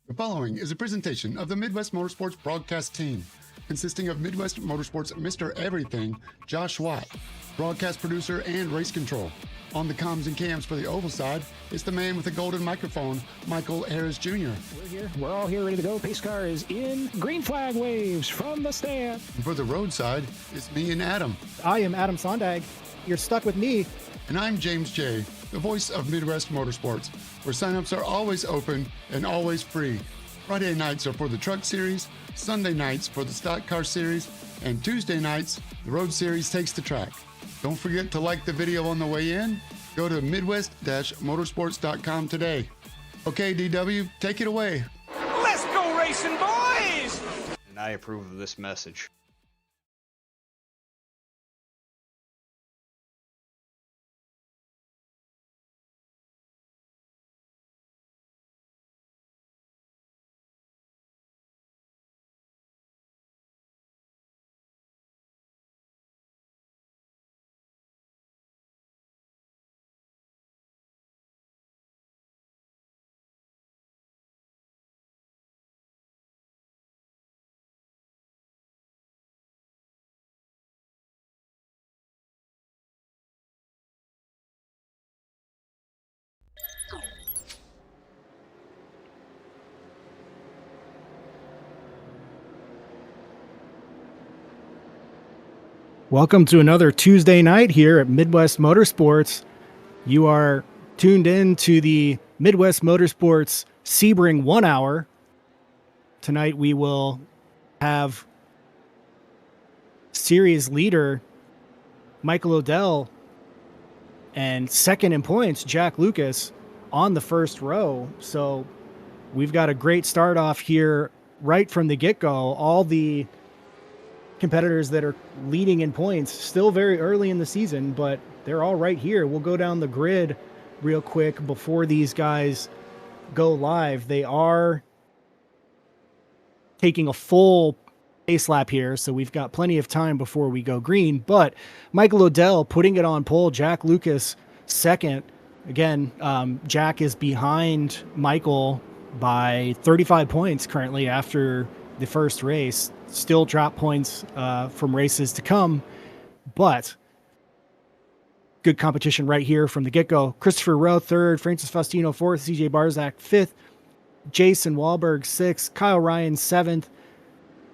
The following is a presentation of the Midwest Motorsports broadcast team, consisting of Midwest Motorsports Mr. Everything, Josh Watt, broadcast producer and race control. On the comms and cams for the oval side is the man with the golden microphone, Michael Harris Jr. We're here. We're all here ready to go. Pace car is in. Green flag waves from the stand. And for the road side, it's me and Adam. I am Adam Sondag. You're stuck with me. And I'm James J., the voice of Midwest Motorsports, where signups are always open and always free. Friday nights are for the Truck Series, Sunday nights for the Stock Car Series, and Tuesday nights, the Road Series takes the track. Don't forget to like the video on the way in. Go to midwest-motorsports.com today. Okay, DW, take it away. Let's go racing, boys! And I approve of this message. Welcome to another Tuesday night here at Midwest Motorsports. You are tuned in to the Midwest Motorsports Sebring 1 hour. Tonight we will have series leader Michael Odell and second in points Jack Lucas on the first row. So we've got a great start off here right from the get-go. All the competitors that are leading in points still very early in the season, but they're all right here. We'll go down the grid real quick before these guys go live. They are taking a full pace lap here, so we've got plenty of time before we go green. But Michael Odell putting it on pole, Jack Lucas second. Again, Jack is behind Michael by 35 points currently after the first race. Still drop points from races to come, but good competition right here from the get-go. Christopher Rowe third, Francis Faustino fourth, CJ Barzak fifth, Jason Wahlberg sixth, Kyle Ryan seventh,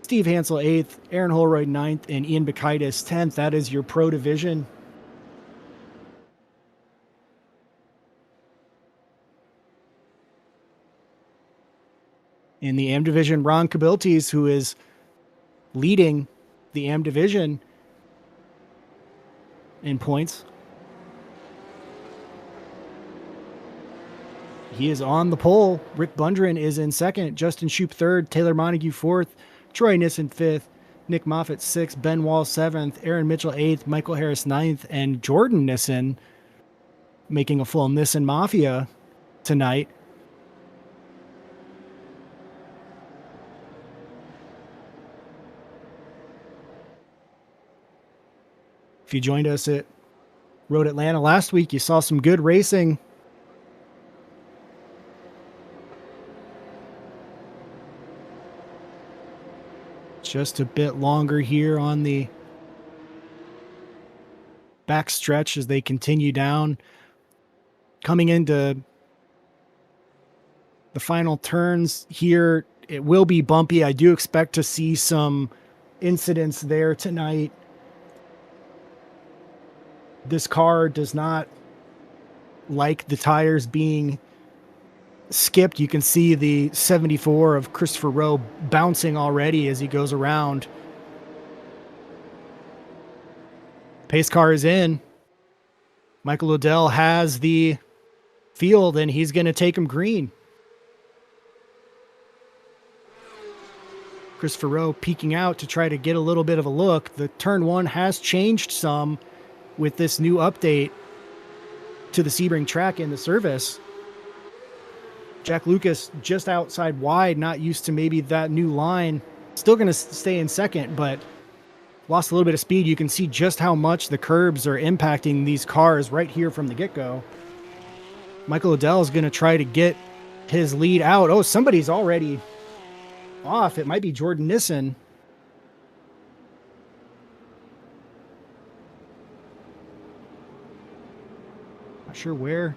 Steve Hansel eighth, Aaron Holroyd ninth, and Ian Bakaitis 10th. That is your pro division. In the AM division, Ron Kabiltes, who is leading the AM division in points. He is on the pole. Rick Bundren is in second. Justin Shoup third. Taylor Montague fourth. Troy Nissen fifth. Nick Moffitt sixth. Ben Wall seventh. Aaron Mitchell eighth. Michael Harris ninth. And Jordan Nissen making a full Nissen Mafia tonight. If you joined us at Road Atlanta last week, you saw some good racing. Just a bit longer here on the back stretch as they continue down. Coming into the final turns here, it will be bumpy. I do expect to see some incidents there tonight. This car does not like the tires being skipped. You can see the 74 of Christopher Rowe bouncing already as he goes around. Pace car is in. Michael Odell has the field, and he's going to take him green. Christopher Rowe peeking out to try to get a little bit of a look. The turn one has changed some with this new update to the Sebring track in the service. Jack Lucas just outside wide, not used to maybe that new line. Still going to stay in second, but lost a little bit of speed. You can see just how much the curbs are impacting these cars right here from the get-go. Michael Odell is going to try to get his lead out. Oh, somebody's already off. It might be Jordan Nissen. Not sure where.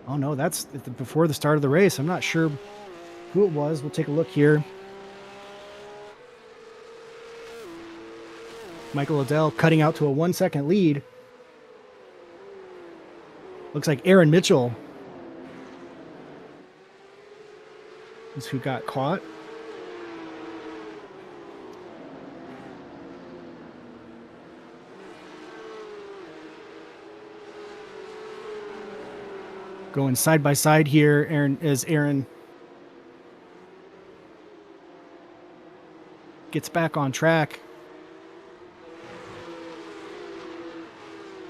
Oh no, that's before the start of the race. I'm not sure who it was. We'll take a look here. Michael Liddell cutting out to a 1 second lead. Looks like Aaron Mitchell is who got caught. Going side by side here, Aaron gets back on track.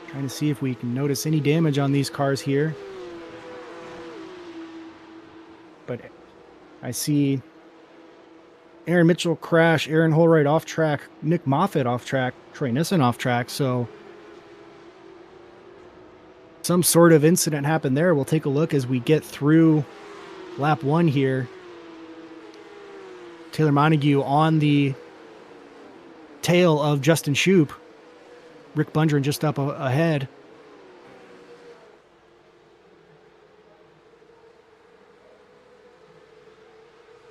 Trying to see if we can notice any damage on these cars here. But I see Aaron Mitchell crash, Aaron Holroyd off track, Nick Moffitt off track, Troy Nissen off track. So some sort of incident happened there. We'll take a look as we get through lap 1 here. Taylor Montague on the tail of Justin Shoup. Rick Bundren just up ahead.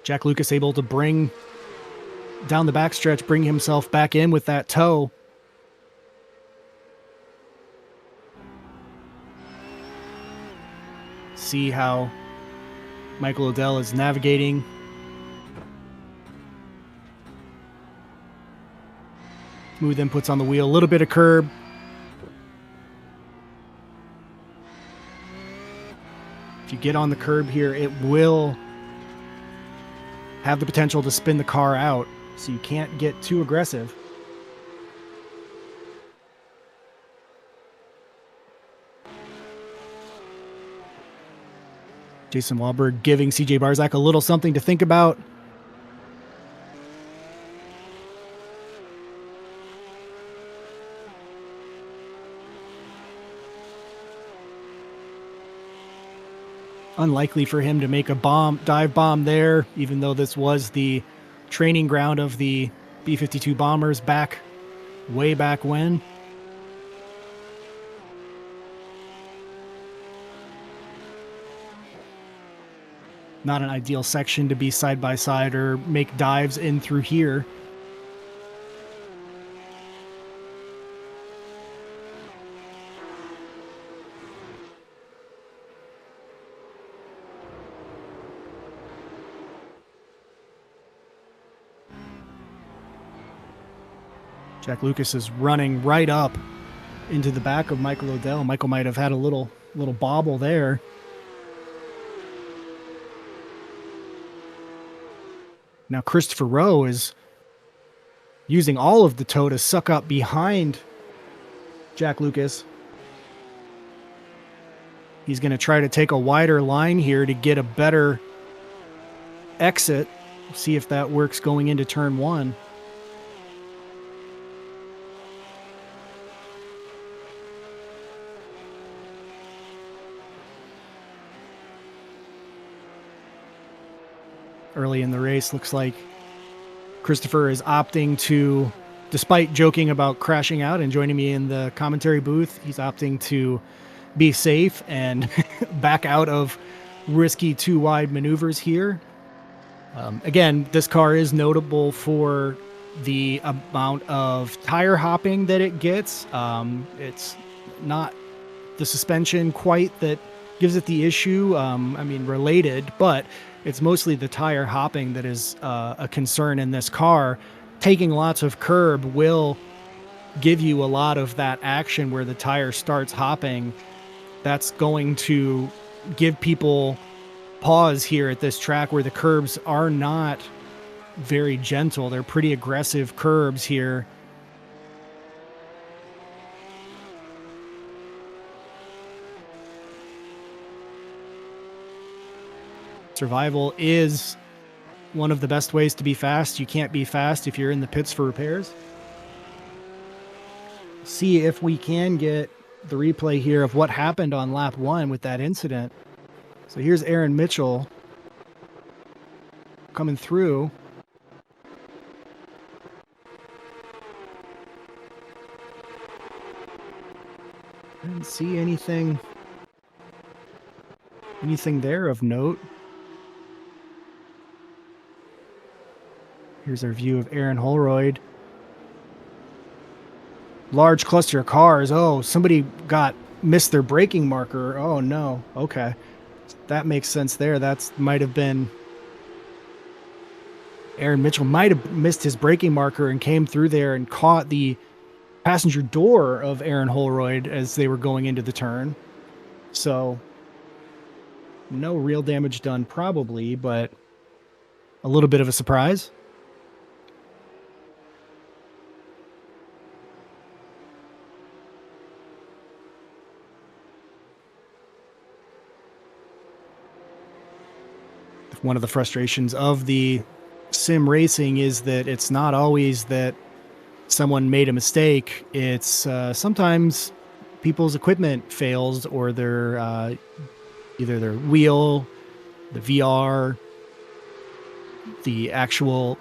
Jack Lucas able to bring down the backstretch, bring himself back in with that toe. See how Michael Liddell is navigating. Smooth inputs on the wheel, a little bit of curb. If you get on the curb here, it will have the potential to spin the car out, so you can't get too aggressive. Jason Wahlberg giving CJ Barzak a little something to think about. Unlikely for him to make a dive bomb there, even though this was the training ground of the B-52 bombers way back when. Not an ideal section to be side by side or make dives in through here. Jack Lucas is running right up into the back of Michael Liddell. Michael might have had a little bobble there. Now Christopher Rowe is using all of the toe to suck up behind Jack Lucas. He's going to try to take a wider line here to get a better exit. See if that works going into turn 1. Early in the race, looks like Christopher is opting to, despite joking about crashing out and joining me in the commentary booth, he's opting to be safe and back out of risky too wide maneuvers here. Again, this car is notable for the amount of tire hopping that it gets. It's not the suspension quite that gives it the issue. Related, but it's mostly the tire hopping that is a concern in this car. Taking lots of curb will give you a lot of that action where the tire starts hopping. That's going to give people pause here at this track where the curbs are not very gentle. They're pretty aggressive curbs here. Survival is one of the best ways to be fast. You can't be fast if you're in the pits for repairs. See if we can get the replay here of what happened on lap 1 with that incident. So here's Aaron Mitchell coming through. I didn't see anything there of note. Here's our view of Aaron Holroyd. Large cluster of cars. Oh, somebody missed their braking marker. Oh no. Okay. That makes sense there. Might have been Aaron Mitchell might have missed his braking marker and came through there and caught the passenger door of Aaron Holroyd as they were going into the turn. So no real damage done probably, but a little bit of a surprise. One of the frustrations of the sim racing is that it's not always that someone made a mistake. It's sometimes people's equipment fails, or their either their wheel, the VR, the actual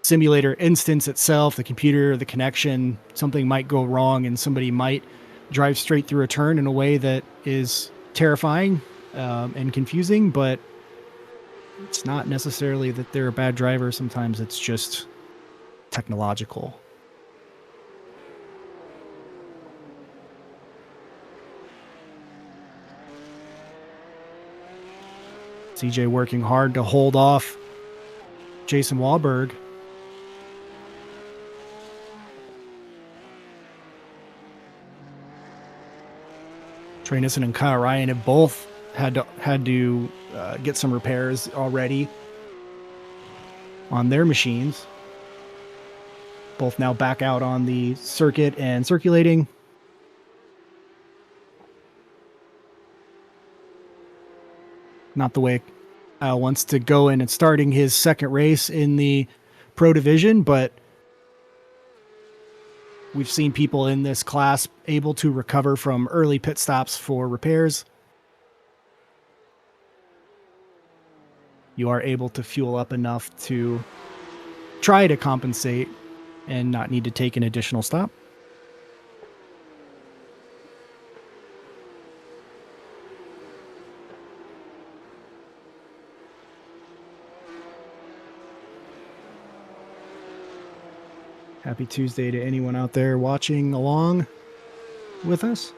simulator instance itself, the computer, the connection. Something might go wrong and somebody might drive straight through a turn in a way that is terrifying and confusing, but it's not necessarily that they're a bad driver. Sometimes it's just technological. CJ working hard to hold off Jason Wahlberg. Trey Nissen and Kyle Ryan have both had to get some repairs already on their machines. Both now back out on the circuit and circulating. Not the way Kyle wants to go in and starting his second race in the Pro Division, but we've seen people in this class able to recover from early pit stops for repairs. You are able to fuel up enough to try to compensate and not need to take an additional stop. Happy Tuesday to anyone out there watching along with us.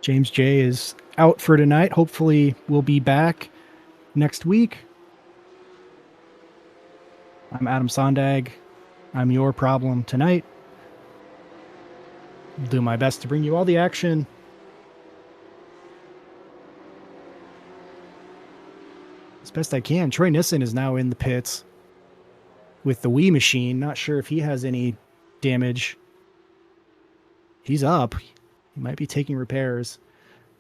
James J is out for tonight. Hopefully we'll be back next week. I'm Adam Sondag. I'm your problem tonight. I'll do my best to bring you all the action. As best I can. Troy Nissen is now in the pits with the Wii machine. Not sure if he has any damage. He's up. He might be taking repairs.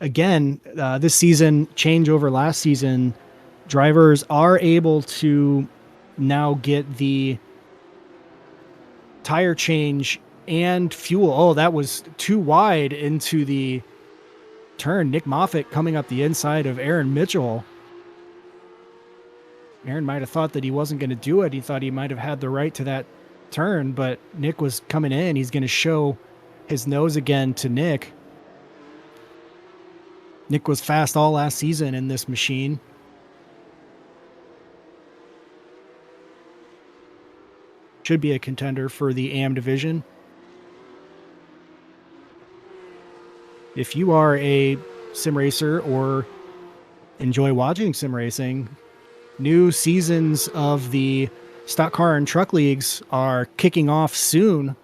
Again, this season, change over last season, drivers are able to now get the tire change and fuel. Oh, that was too wide into the turn. Nick Moffitt coming up the inside of Aaron Mitchell. Aaron might have thought that he wasn't going to do it. He thought he might have had the right to that turn, but Nick was coming in. He's going to show his nose again to Nick. Nick was fast all last season in this machine. Should be a contender for the AM division. If you are a sim racer or enjoy watching sim racing, new seasons of the stock car and truck leagues are kicking off soon.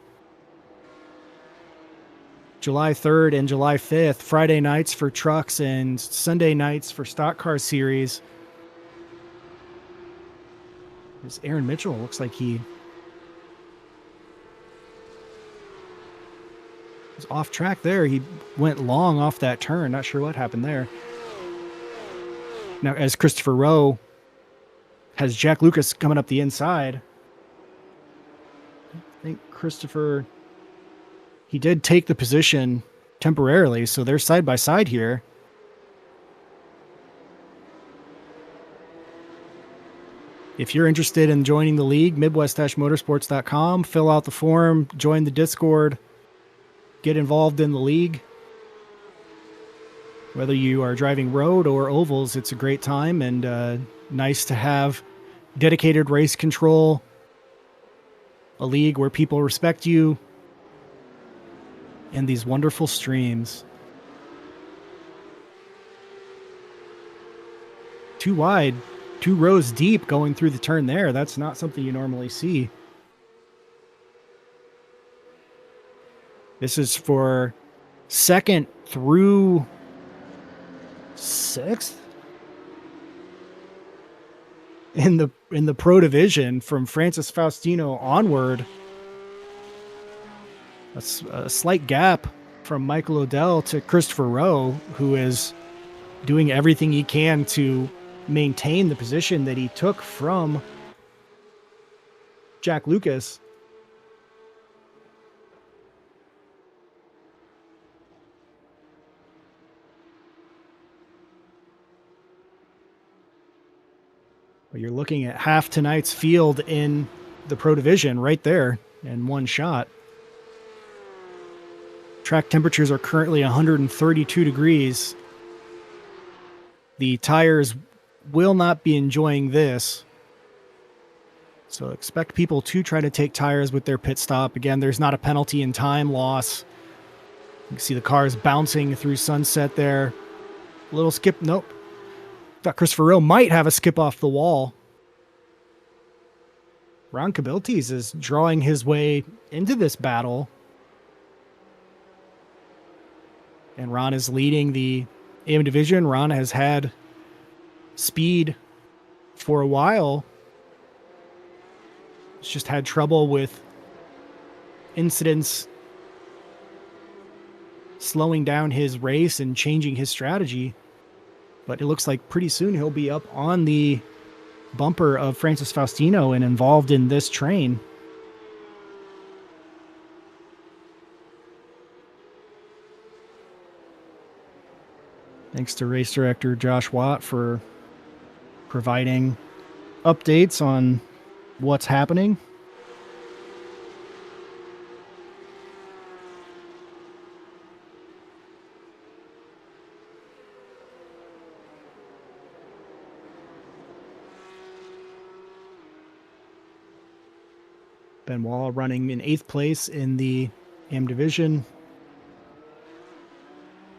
July 3rd and July 5th, Friday nights for trucks and Sunday nights for stock car series. There's Aaron Mitchell. Looks like he was off track there. He went long off that turn. Not sure what happened there. Now, as Christopher Rowe has Jack Lucas coming up the inside. I think Christopher, he did take the position temporarily, so they're side by side here. If you're interested in joining the league, midwest-motorsports.com, fill out the form, join the Discord, get involved in the league. Whether you are driving road or ovals, it's a great time, and nice to have dedicated race control, a league where people respect you, and these wonderful streams. Too wide. 2 rows deep going through the turn there. That's not something you normally see. This is for 2nd through 6th in the Pro Division from Francis Faustino onward. A slight gap from Michael Odell to Christopher Rowe, who is doing everything he can to maintain the position that he took from Jack Lucas. But you're looking at half tonight's field in the Pro Division right there in one shot. Track temperatures are currently 132 degrees. The tires will not be enjoying this. So expect people to try to take tires with their pit stop. Again, there's not a penalty in time loss. You can see the cars bouncing through sunset there. A little skip. Nope. Thought Christopher Rowe might have a skip off the wall. Ron Cabiltes is drawing his way into this battle. And Ron is leading the AM division. Ron has had speed for a while. He's just had trouble with incidents slowing down his race and changing his strategy. But it looks like pretty soon he'll be up on the bumper of Francis Faustino and involved in this train. Thanks to race director Josh Watt for providing updates on what's happening. Benoit running in 8th place in the AM division.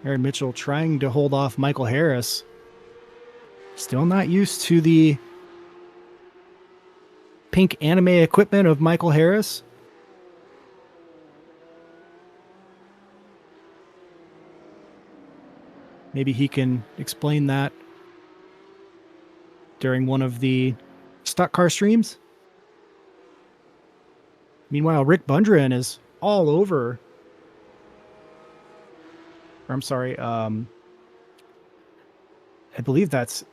Aaron Mitchell trying to hold off Michael Harris. Still not used to the pink anime equipment of Michael Harris. Maybe he can explain that during one of the stock car streams. Meanwhile, Rick Bundren is all over. Or I'm sorry, I believe that's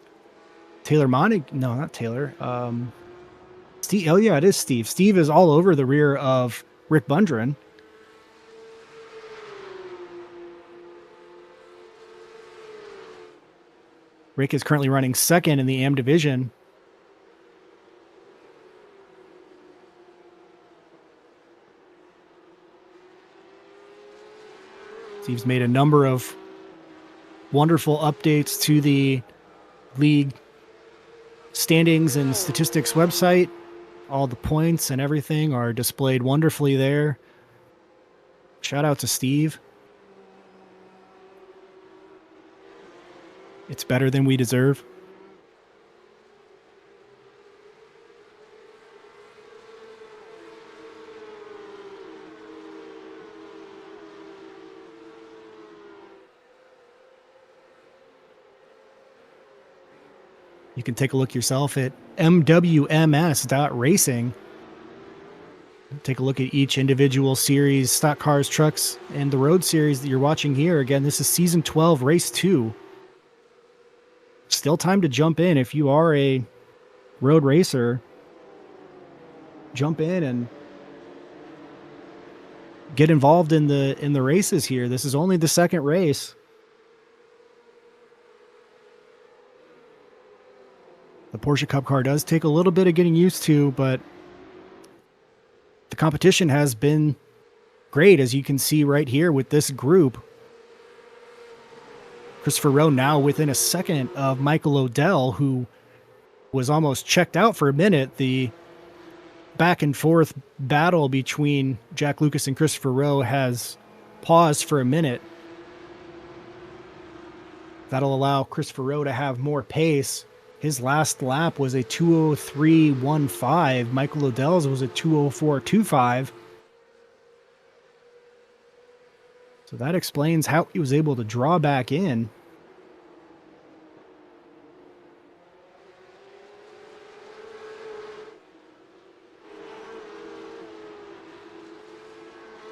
Taylor Monig. No, not Taylor. Steve. Oh, yeah, it is Steve. Steve is all over the rear of Rick Bundren. Rick is currently running 2nd in the AM division. Steve's made a number of wonderful updates to the league standings and statistics website. All the points and everything are displayed wonderfully there. Shout out to Steve. It's better than we deserve. You can take a look yourself at mwms.racing. Take a look at each individual series, stock cars, trucks, and the road series that you're watching here. Again, this is season 12, race 2. Still time to jump in if you are a road racer jump in and get involved in the races here. This is only the second race. The Porsche Cup car does take a little bit of getting used to, but the competition has been great, as you can see right here with this group. Christopher Rowe now within a second of Michael Odell, who was almost checked out for a minute. The back and forth battle between Jack Lucas and Christopher Rowe has paused for a minute. That'll allow Christopher Rowe to have more pace. His last lap was a 2:03.15. Michael Odell's was a 2:04.25. So that explains how he was able to draw back in.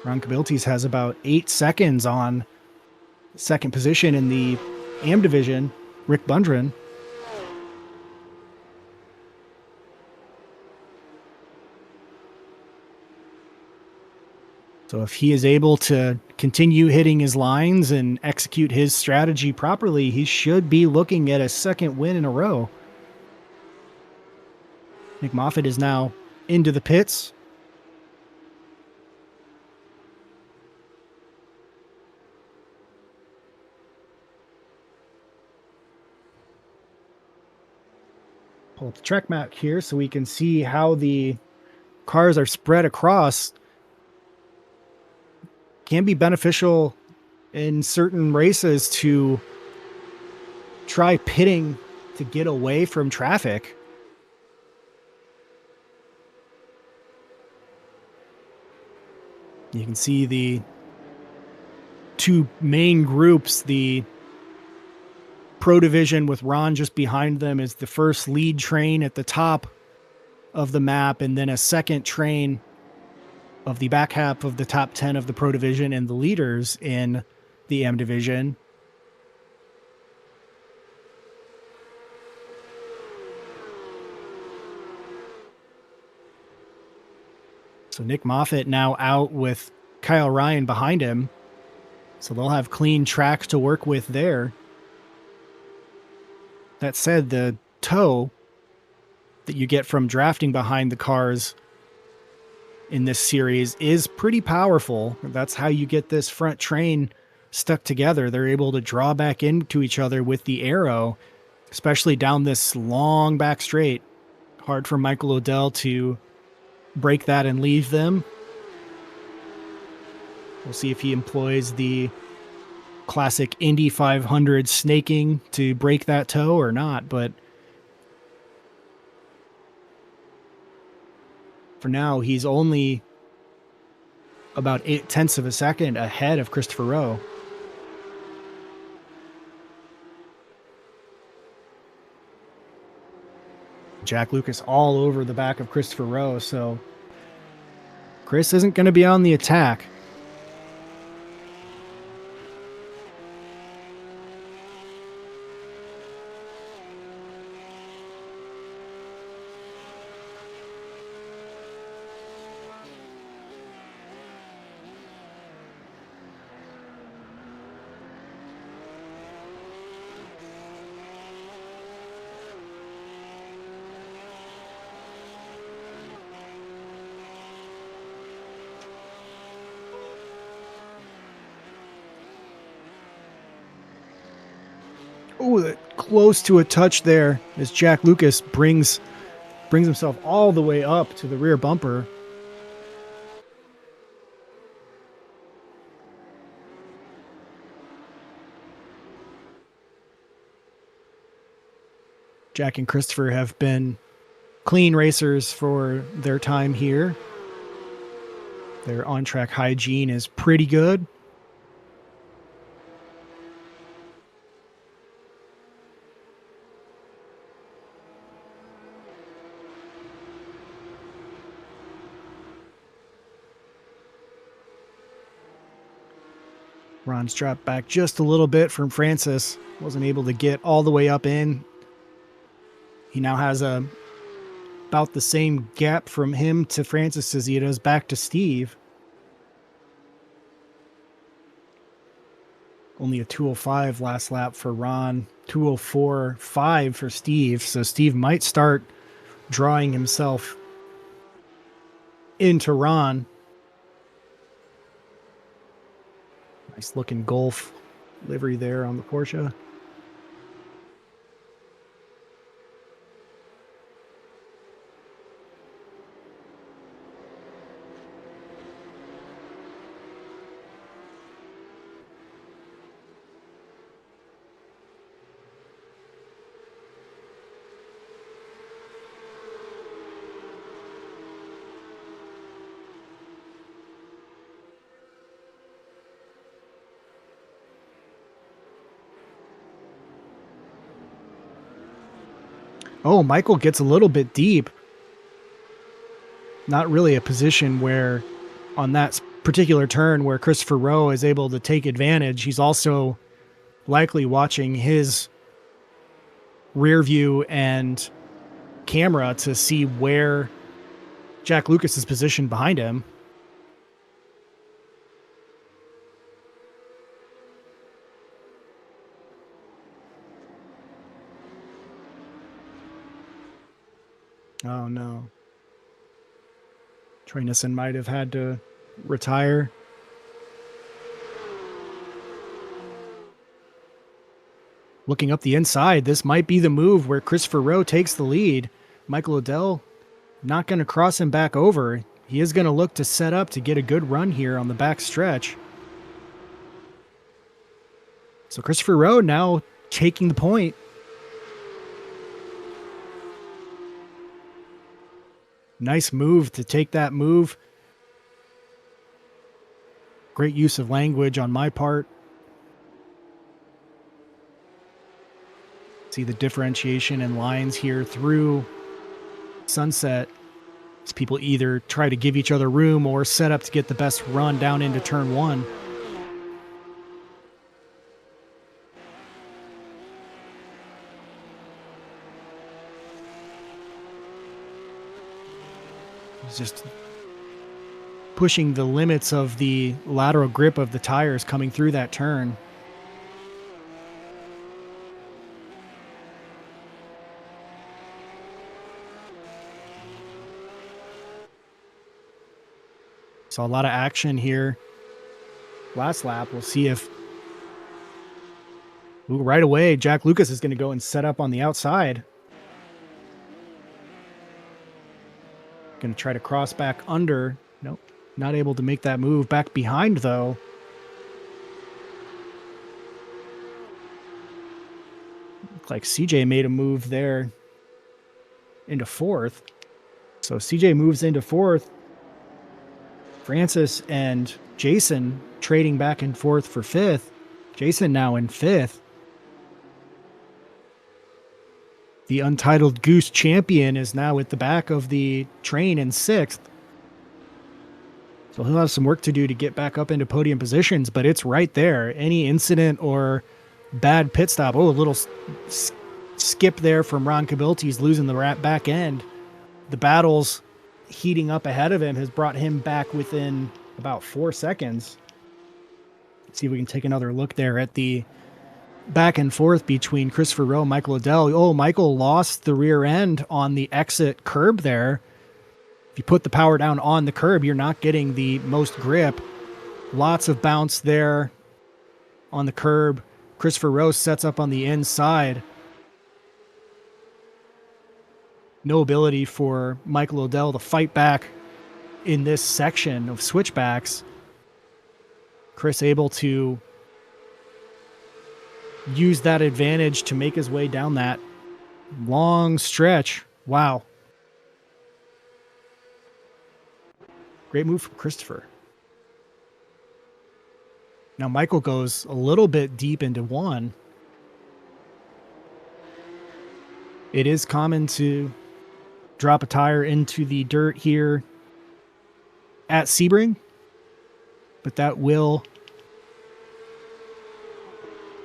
Ron Kabiltes has about 8 seconds on second position in the AM division. Rick Bundren. So if he is able to continue hitting his lines and execute his strategy properly, he should be looking at a second win in a row. Nick Moffitt is now into the pits. Pull up the track map here so we can see how the cars are spread across. Can be beneficial in certain races to try pitting to get away from traffic. You can see the two main groups. The Pro Division with Ron just behind them is the first lead train at the top of the map, and then a second train of the back half of the top 10 of the Pro Division and the leaders in the AM Division. So Nick Moffitt now out with Kyle Ryan behind him. So they'll have clean tracks to work with there. That said, the tow that you get from drafting behind the cars in this series is pretty powerful. That's how you get this front train stuck together. They're able to draw back into each other with the arrow, especially down this long back straight. Hard for Michael Odell to break that and leave them. We'll see if he employs the classic Indy 500 snaking to break that tow or not, but for now, he's only about 0.8 of a second ahead of Christopher Rowe. Jack Lucas all over the back of Christopher Rowe, so Chris isn't going to be on the attack. Oh, close to a touch there as Jack Lucas brings himself all the way up to the rear bumper. Jack and Christopher have been clean racers for their time here. Their on-track hygiene is pretty good. Ron's dropped back just a little bit from Francis. Wasn't able to get all the way up in. He now has a about the same gap from him to Francis as he does back to Steve. Only a 2:05 last lap for Ron, 2:04.5 for Steve. So Steve might start drawing himself into Ron. Nice looking Golf livery there on the Porsche. Oh, Michael gets a little bit deep. Not really a position where, on that particular turn, where Christopher Rowe is able to take advantage. He's also likely watching his rear view and camera to see where Jack Lucas is positioned behind him. Oh no. Troy Nissen might have had to retire. Looking up the inside, this might be the move where Christopher Rowe takes the lead. Michael Odell not going to cross him back over. He is going to look to set up to get a good run here on the back stretch. So Christopher Rowe now taking the point. Nice move to take that move. Great use of language on my part. See the differentiation in lines here through Sunset as people either try to give each other room or set up to get the best run down into turn one. It's just pushing the limits of the lateral grip of the tires coming through that turn. Saw a lot of action here last lap. We'll see if right away Jack Lucas is going to go and set up on the outside. Going to try to cross back under. Nope, not able to make that move. Back behind though. Looked like CJ made a move there into fourth. So CJ moves into fourth. Francis and Jason trading back and forth for fifth. Jason now in fifth. The Untitled Goose champion is now at the back of the train in sixth. So he'll have some work to do to get back up into podium positions, but it's right there. Any incident or bad pit stop. Oh, a little skip there from Ron Cabiltes losing the back end. The battles heating up ahead of him has brought him back within about 4 seconds. Let's see if we can take another look there at the back and forth between Christopher Rowe and Michael Odell. Oh, Michael lost the rear end on the exit curb there. If you put the power down on the curb, you're not getting the most grip. Lots of bounce there on the curb. Christopher Rowe sets up on the inside. No ability for Michael Odell to fight back in this section of switchbacks. Chris able to use that advantage to make his way down that long stretch. Wow. Great move from Christopher. Now Michael goes a little bit deep into one. It is common to drop a tire into the dirt here at Sebring, but that will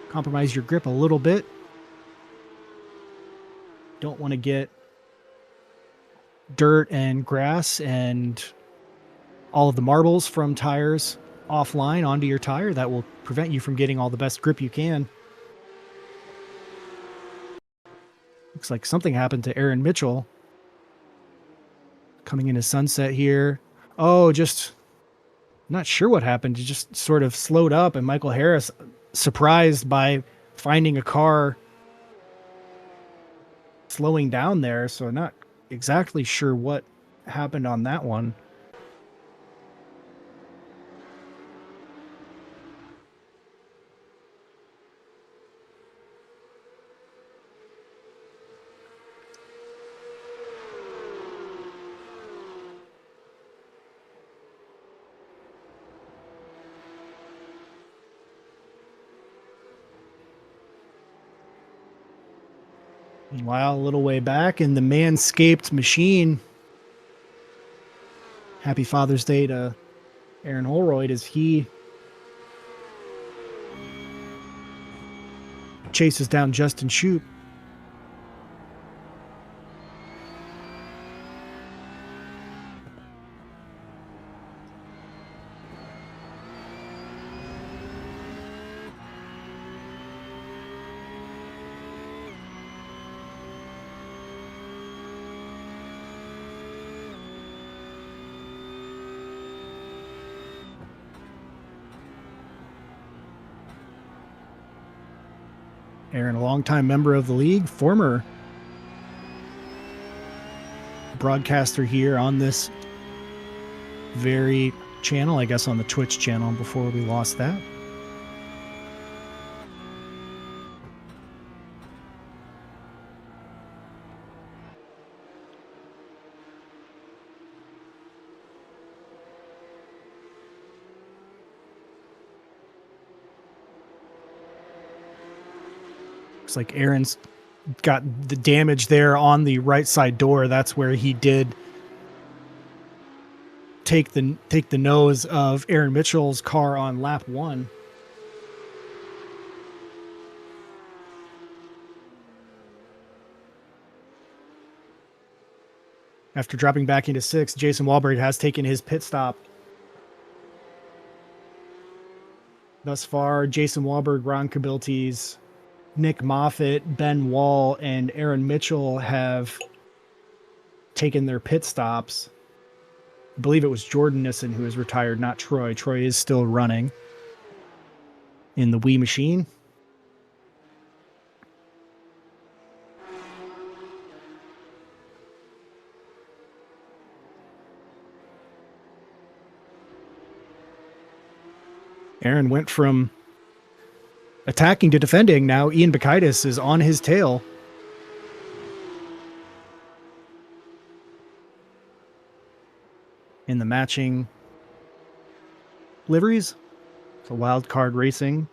compromise your grip a little bit. Don't want to get dirt and grass and all of the marbles from tires offline onto your tire. That will prevent you from getting all the best grip you can. Looks like something happened to Aaron Mitchell. Coming into sunset here. Oh, just not sure what happened. He just sort of slowed up, and Michael Harris, surprised by finding a car slowing down there. So not exactly sure what happened on that one. Meanwhile, a little way back in the Manscaped machine. Happy Father's Day to Aaron Holroyd as he chases down Justin Shoup. Aaron, a longtime member of the league, former broadcaster here on this very channel, I guess on the Twitch channel before we lost that. Looks like Aaron's got the damage there on the right side door. That's where he did take the nose of Aaron Mitchell's car on lap 1. After dropping back into 6th, Jason Wahlberg has taken his pit stop. Thus far, Jason Wahlberg, Ron Kabiltes, Nick Moffitt, Ben Wall, and Aaron Mitchell have taken their pit stops. I believe it was Jordan Nissen who is retired, not Troy. Troy is still running in the Wii machine. Aaron went from attacking to defending. Now Ian Bakaitis is on his tail. In the matching liveries. So wild card racing.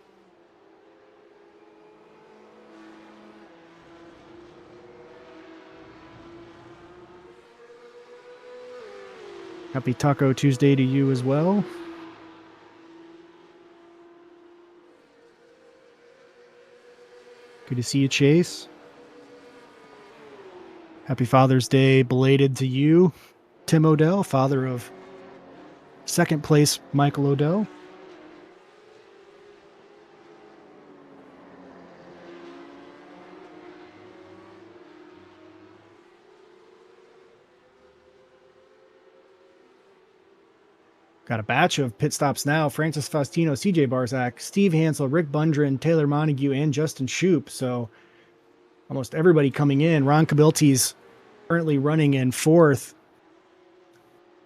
Happy Taco Tuesday to you as well. Good to see you, Chase. Happy Father's Day belated to you, Tim Odell, father of second place Michael Odell. Got a batch of pit stops now. Francis Faustino, CJ Barzak, Steve Hansel, Rick Bundren, Taylor Montague, and Justin Shoup. So almost everybody coming in. Ron Kabiltes currently running in 4th.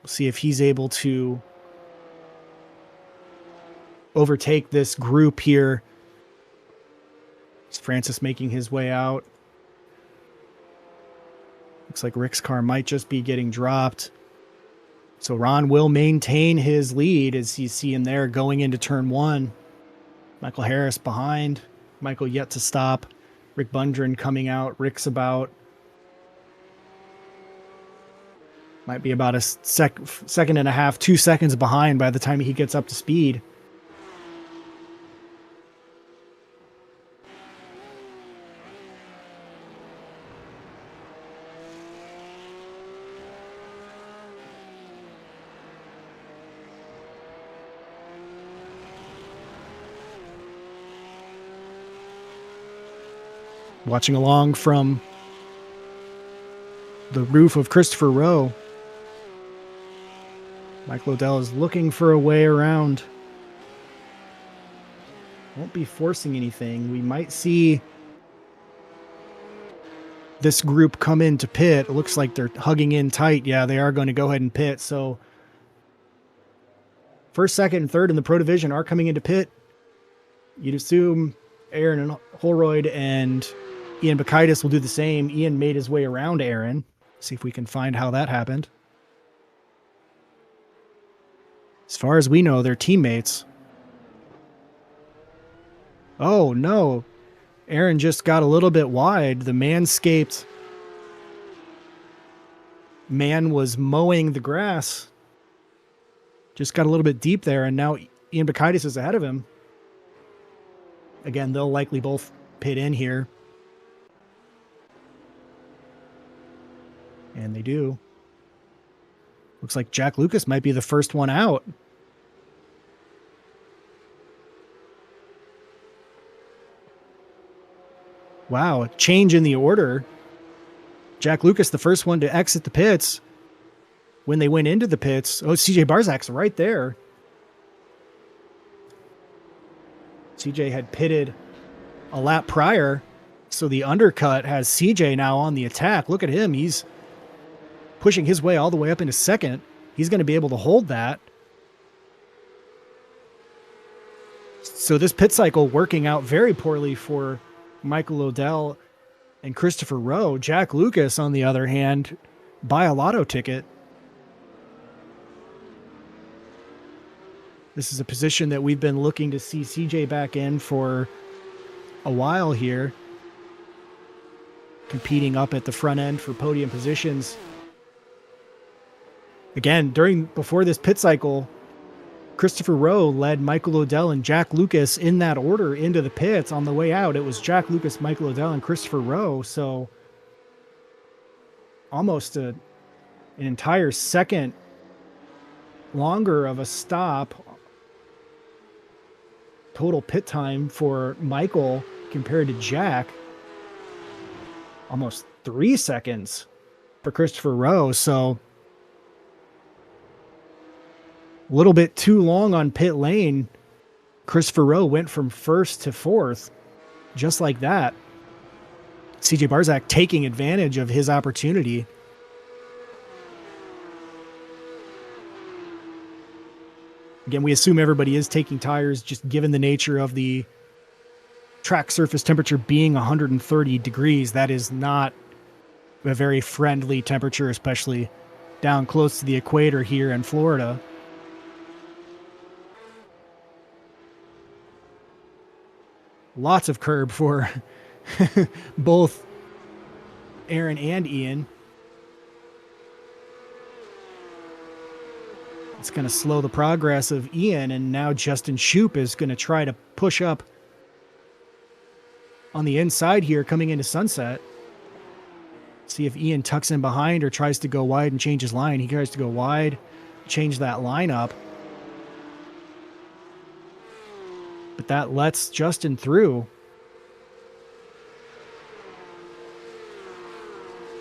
We'll see if he's able to overtake this group here. Is Francis making his way out? Looks like Rick's car might just be getting dropped. So Ron will maintain his lead as you see him there going into turn 1. Michael Harris behind. Michael yet to stop. Rick Bundren coming out. Rick's about. Might be about a second and a half, 2 seconds behind by the time he gets up to speed. Watching along from the roof of Christopher Rowe. Michael O'Dell is looking for a way around. Won't be forcing anything. We might see this group come into pit. It looks like they're hugging in tight. Yeah, they are going to go ahead and pit. So first, second, and third in the Pro Division are coming into pit. You'd assume Aaron Holroyd and Ian Bakaitis will do the same. Ian made his way around Aaron. See if we can find how that happened. As far as we know, they're teammates. Oh, no. Aaron just got a little bit wide. The Manscaped man was mowing the grass. Just got a little bit deep there, and now Ian Bakaitis is ahead of him. Again, they'll likely both pit in here. And they do. Looks like Jack Lucas might be the first one out. Wow, a change in the order. Jack Lucas, the first one to exit the pits. When they went into the pits, oh, CJ Barzak's right there. CJ had pitted a lap prior, so the undercut has CJ now on the attack. Look at him. He's pushing his way all the way up into second. He's going to be able to hold that. So this pit cycle working out very poorly for Michael O'Dell and Christopher Rowe. Jack Lucas, on the other hand, buy a lotto ticket. This is a position that we've been looking to see CJ back in for a while here. Competing up at the front end for podium positions. Again, before this pit cycle, Christopher Rowe led Michael O'Dell and Jack Lucas in that order into the pits. On the way out, it was Jack Lucas, Michael O'Dell, and Christopher Rowe. So almost an entire second longer of a stop. Total pit time for Michael compared to Jack. Almost 3 seconds for Christopher Rowe. So a little bit too long on pit lane. Christopher Rowe went from first to fourth, just like that. CJ Barzak taking advantage of his opportunity. Again, we assume everybody is taking tires, just given the nature of the track surface temperature being 130 degrees. That is not a very friendly temperature, especially down close to the equator here in Florida. Lots of curb for both Aaron and Ian. It's going to slow the progress of Ian, and now Justin Shoup is going to try to push up on the inside here coming into Sunset. See if Ian tucks in behind or tries to go wide and change his line. He tries to go wide, change that line up. But that lets Justin through.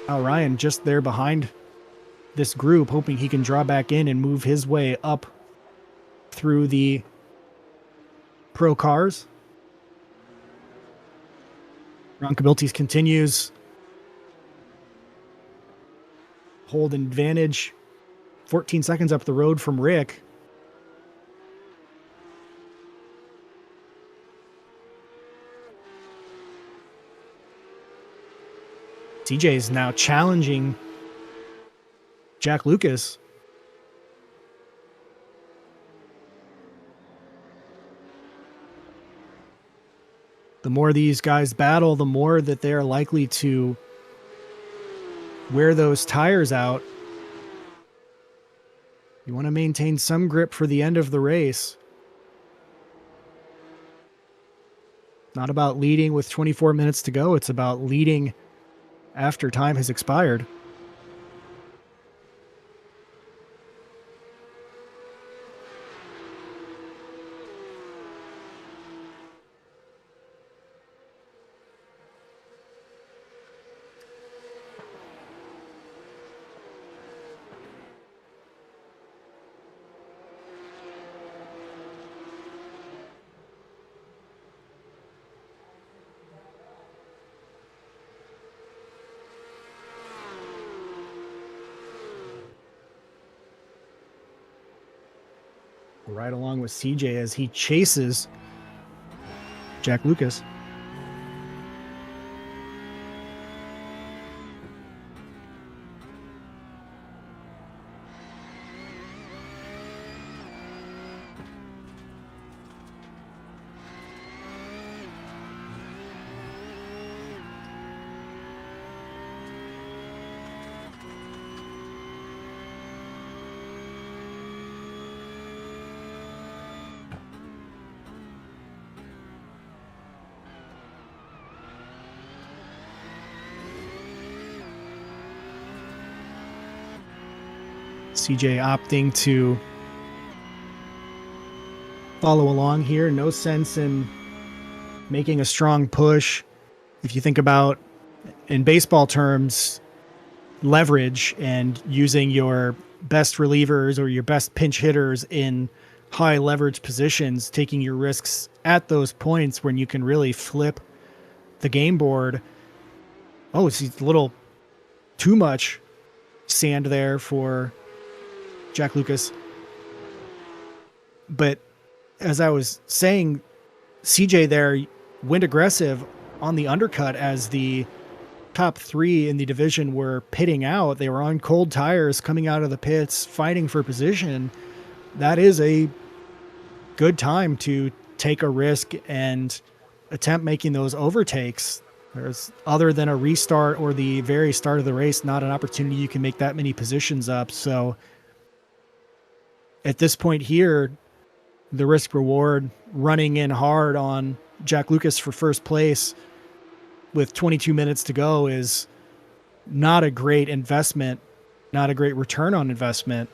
Al Ryan just there behind this group, hoping he can draw back in and move his way up through the pro cars. Ron Kabiltis continues. Hold advantage. 14 seconds up the road from Rick. CJ is now challenging Jack Lucas. The more these guys battle, the more that they're likely to wear those tires out. You want to maintain some grip for the end of the race. Not about leading with 24 minutes to go. It's about leading after time has expired. right along with CJ as he chases Jack Lucas. CJ opting to follow along here. No sense in making a strong push. If you think about, in baseball terms, leverage and using your best relievers or your best pinch hitters in high leverage positions, taking your risks at those points when you can really flip the game board. Oh, it's a little too much sand there for Jack Lucas. But as I was saying, CJ there went aggressive on the undercut as the top three in the division were pitting out. They were on cold tires coming out of the pits, fighting for position. That is a good time to take a risk and attempt making those overtakes. There's, other than a restart or the very start of the race, not an opportunity you can make that many positions up. So at this point here, the risk reward running in hard on Jack Lucas for first place with 22 minutes to go is not a great investment, not a great return on investment.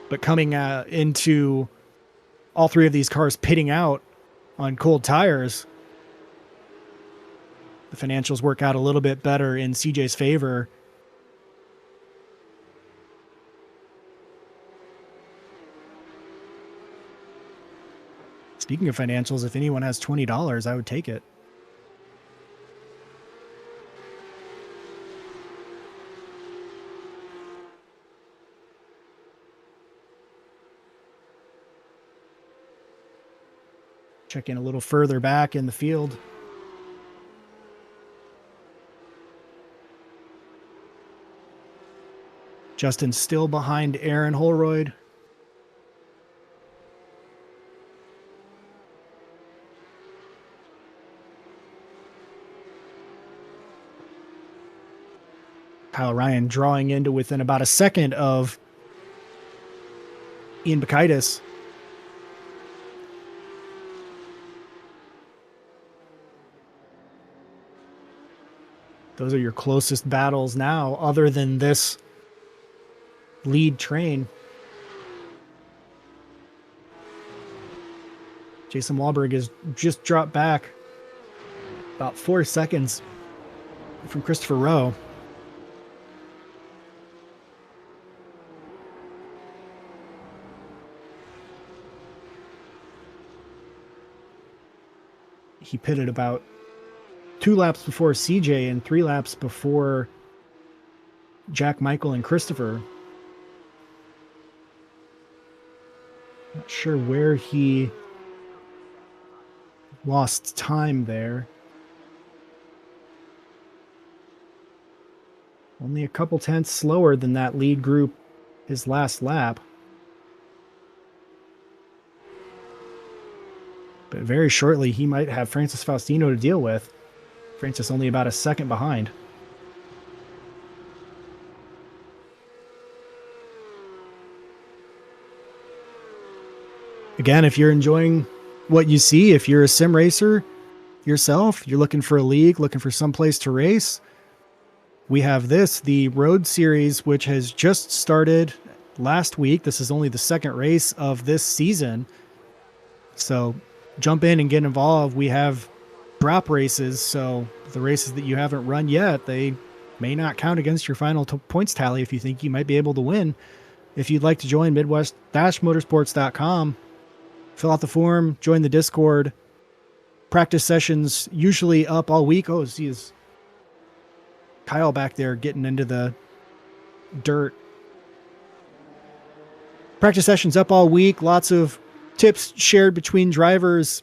But coming into all three of these cars pitting out on cold tires, the financials work out a little bit better in CJ's favor. Speaking of financials, if anyone has $20, I would take it. Check in a little further back in the field. Justin still behind Aaron Holroyd. Kyle Ryan drawing into within about a second of Ian Bakaitis. Those are your closest battles now, other than this lead train. Jason Wahlberg has just dropped back about 4 seconds from Christopher Rowe. He pitted about 2 laps before CJ and 3 laps before Jack, Michael, and Christopher. Not sure where he lost time there. Only a couple tenths slower than that lead group his last lap. But very shortly, he might have Francis Faustino to deal with. Francis only about a second behind. Again, if you're enjoying what you see, if you're a sim racer yourself, you're looking for a league, looking for some place to race, we have this, the Road Series, which has just started last week. This is only the second race of this season. So jump in and get involved. We have drop races, so the races that you haven't run yet, they may not count against your final points tally if you think you might be able to win. If you'd like to join, midwest-motorsports.com. Fill out the form, join the Discord. Practice sessions usually up all week. Oh, see, is Kyle back there getting into the dirt. Practice sessions up all week. Lots of tips shared between drivers.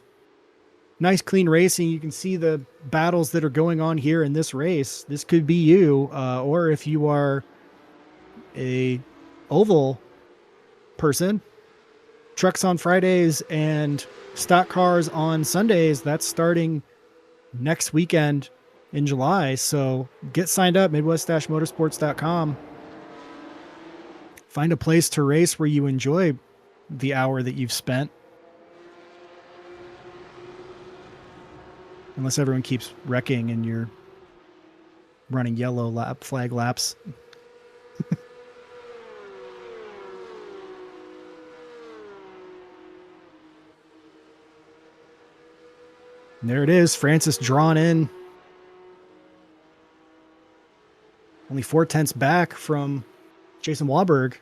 Nice, clean racing. You can see the battles that are going on here in this race. This could be you, or if you are a oval person, trucks on Fridays and stock cars on Sundays. That's starting next weekend in July. So get signed up, midwest-motorsports.com. Find a place to race where you enjoy the hour that you've spent. Unless everyone keeps wrecking and you're running yellow flag laps. And there it is. Francis drawn in. Only 4/10 back from Jason Wahlberg.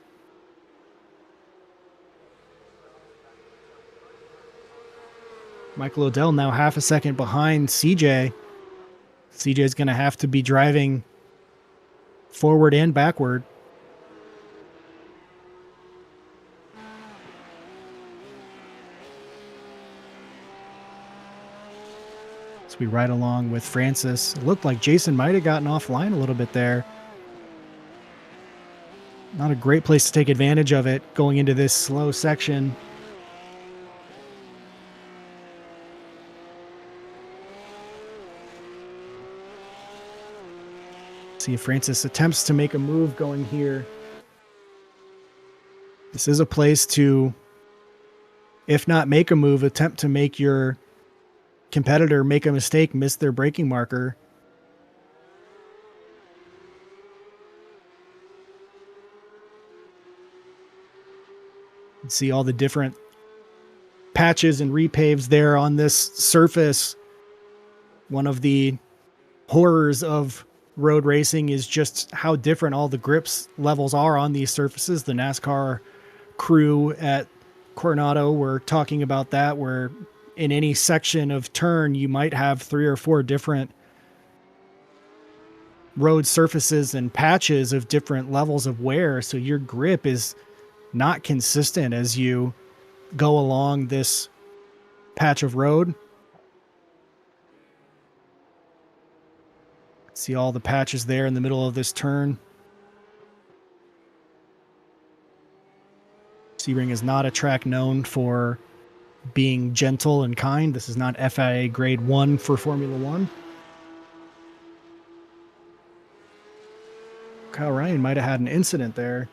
Michael Odell now half a second behind CJ. CJ is going to have to be driving forward and backward. So we ride along with Francis. It looked like Jason might have gotten offline a little bit there. Not a great place to take advantage of it going into this slow section. See if Francis attempts to make a move going here. This is a place to, if not make a move, attempt to make your competitor make a mistake, miss their braking marker. See all the different patches and repaves there on this surface. One of the horrors of road racing is just how different all the grips levels are on these surfaces. The NASCAR crew at Coronado were talking about that, where in any section of turn, you might have 3 or 4 different road surfaces and patches of different levels of wear. So your grip is not consistent as you go along this patch of road. See all the patches there in the middle of this turn. Sebring is not a track known for being gentle and kind. This is not FIA grade 1 for Formula 1. Kyle Ryan might have had an incident there.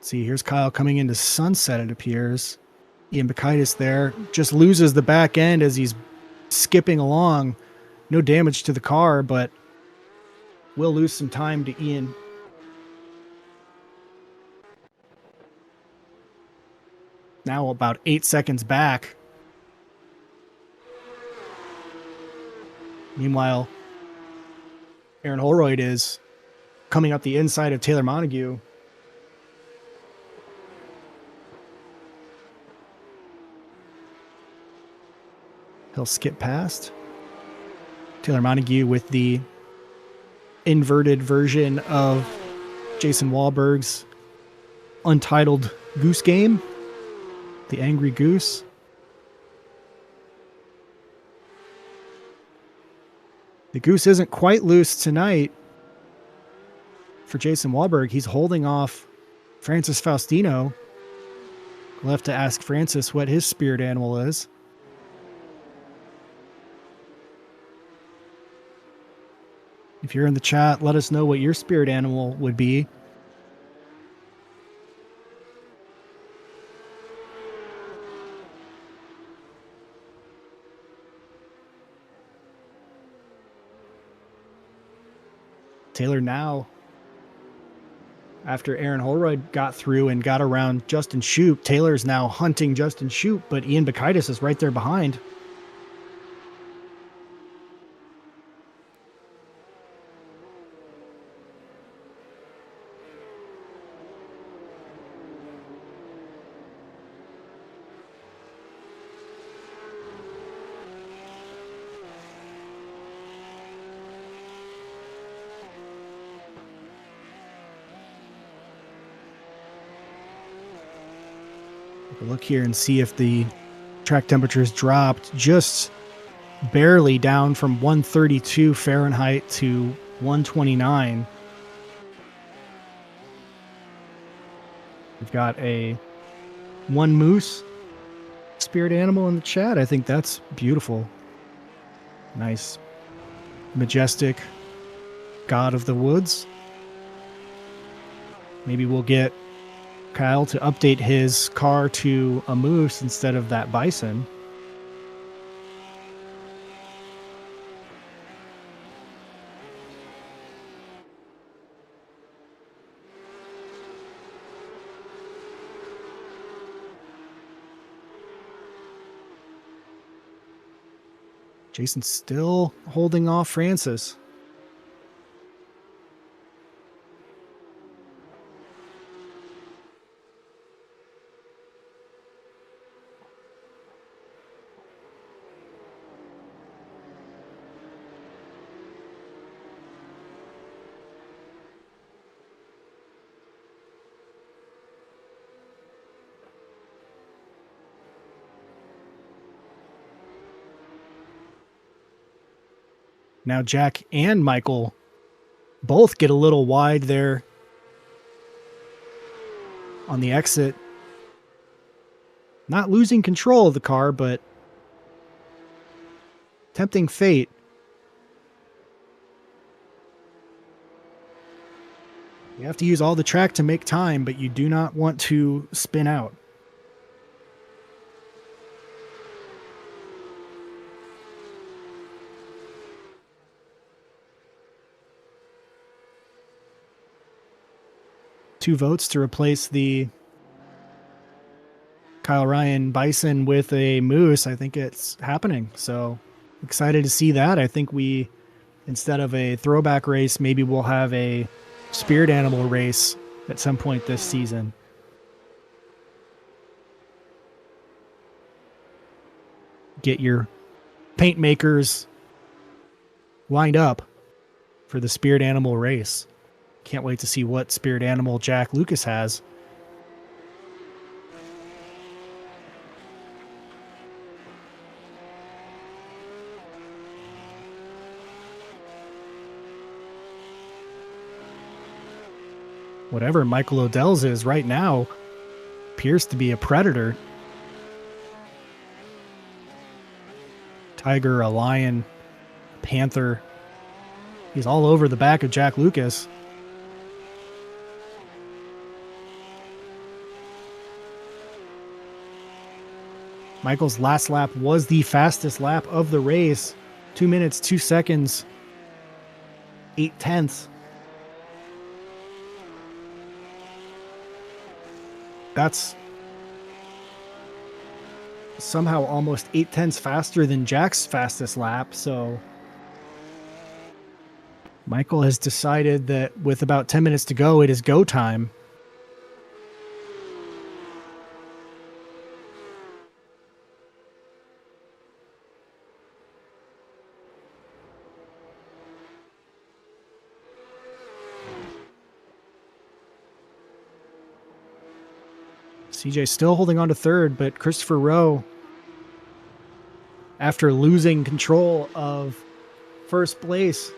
See, here's Kyle coming into Sunset, it appears. Ian Bakaitis there just loses the back end as he's skipping along. No damage to the car, but will lose some time to Ian. Now about 8 seconds back. Meanwhile, Aaron Holroyd is coming up the inside of Taylor Montague. He'll skip past. Taylor Montague with the inverted version of Jason Wahlberg's Untitled Goose Game. The Angry Goose. The goose isn't quite loose tonight for Jason Wahlberg. He's holding off Francis Faustino. We'll have to ask Francis what his spirit animal is. If you're in the chat, let us know what your spirit animal would be. Taylor now, after Aaron Holroyd got through and got around Justin Shoup, Taylor's now hunting Justin Shoup, but Ian Bakaitis is right there behind. Take a look here and see if the track temperatures dropped just barely down from 132 Fahrenheit to 129. We've got one moose spirit animal in the chat. I think that's beautiful. Nice, majestic god of the woods. Maybe we'll get Kyle to update his car to a moose instead of that bison. Jason's still holding off Francis. Now Jack and Michael both get a little wide there on the exit. Not losing control of the car, but tempting fate. You have to use all the track to make time, but you do not want to spin out. Two votes to replace the Kyle Ryan Bison with a moose. I think it's happening. So excited to see that. I think instead of a throwback race, maybe we'll have a spirit animal race at some point this season. Get your paint makers lined up for the spirit animal race. Can't wait to see what spirit animal Jack Lucas has. Whatever Michael Odell's is right now appears to be a predator. Tiger, a lion, a panther. He's all over the back of Jack Lucas. Michael's last lap was the fastest lap of the race. 2 minutes, 2 seconds, 8/10. That's somehow almost 8/10 faster than Jack's fastest lap. So Michael has decided that with about 10 minutes to go, it is go time. CJ still holding on to third, but Christopher Rowe, after losing control of first place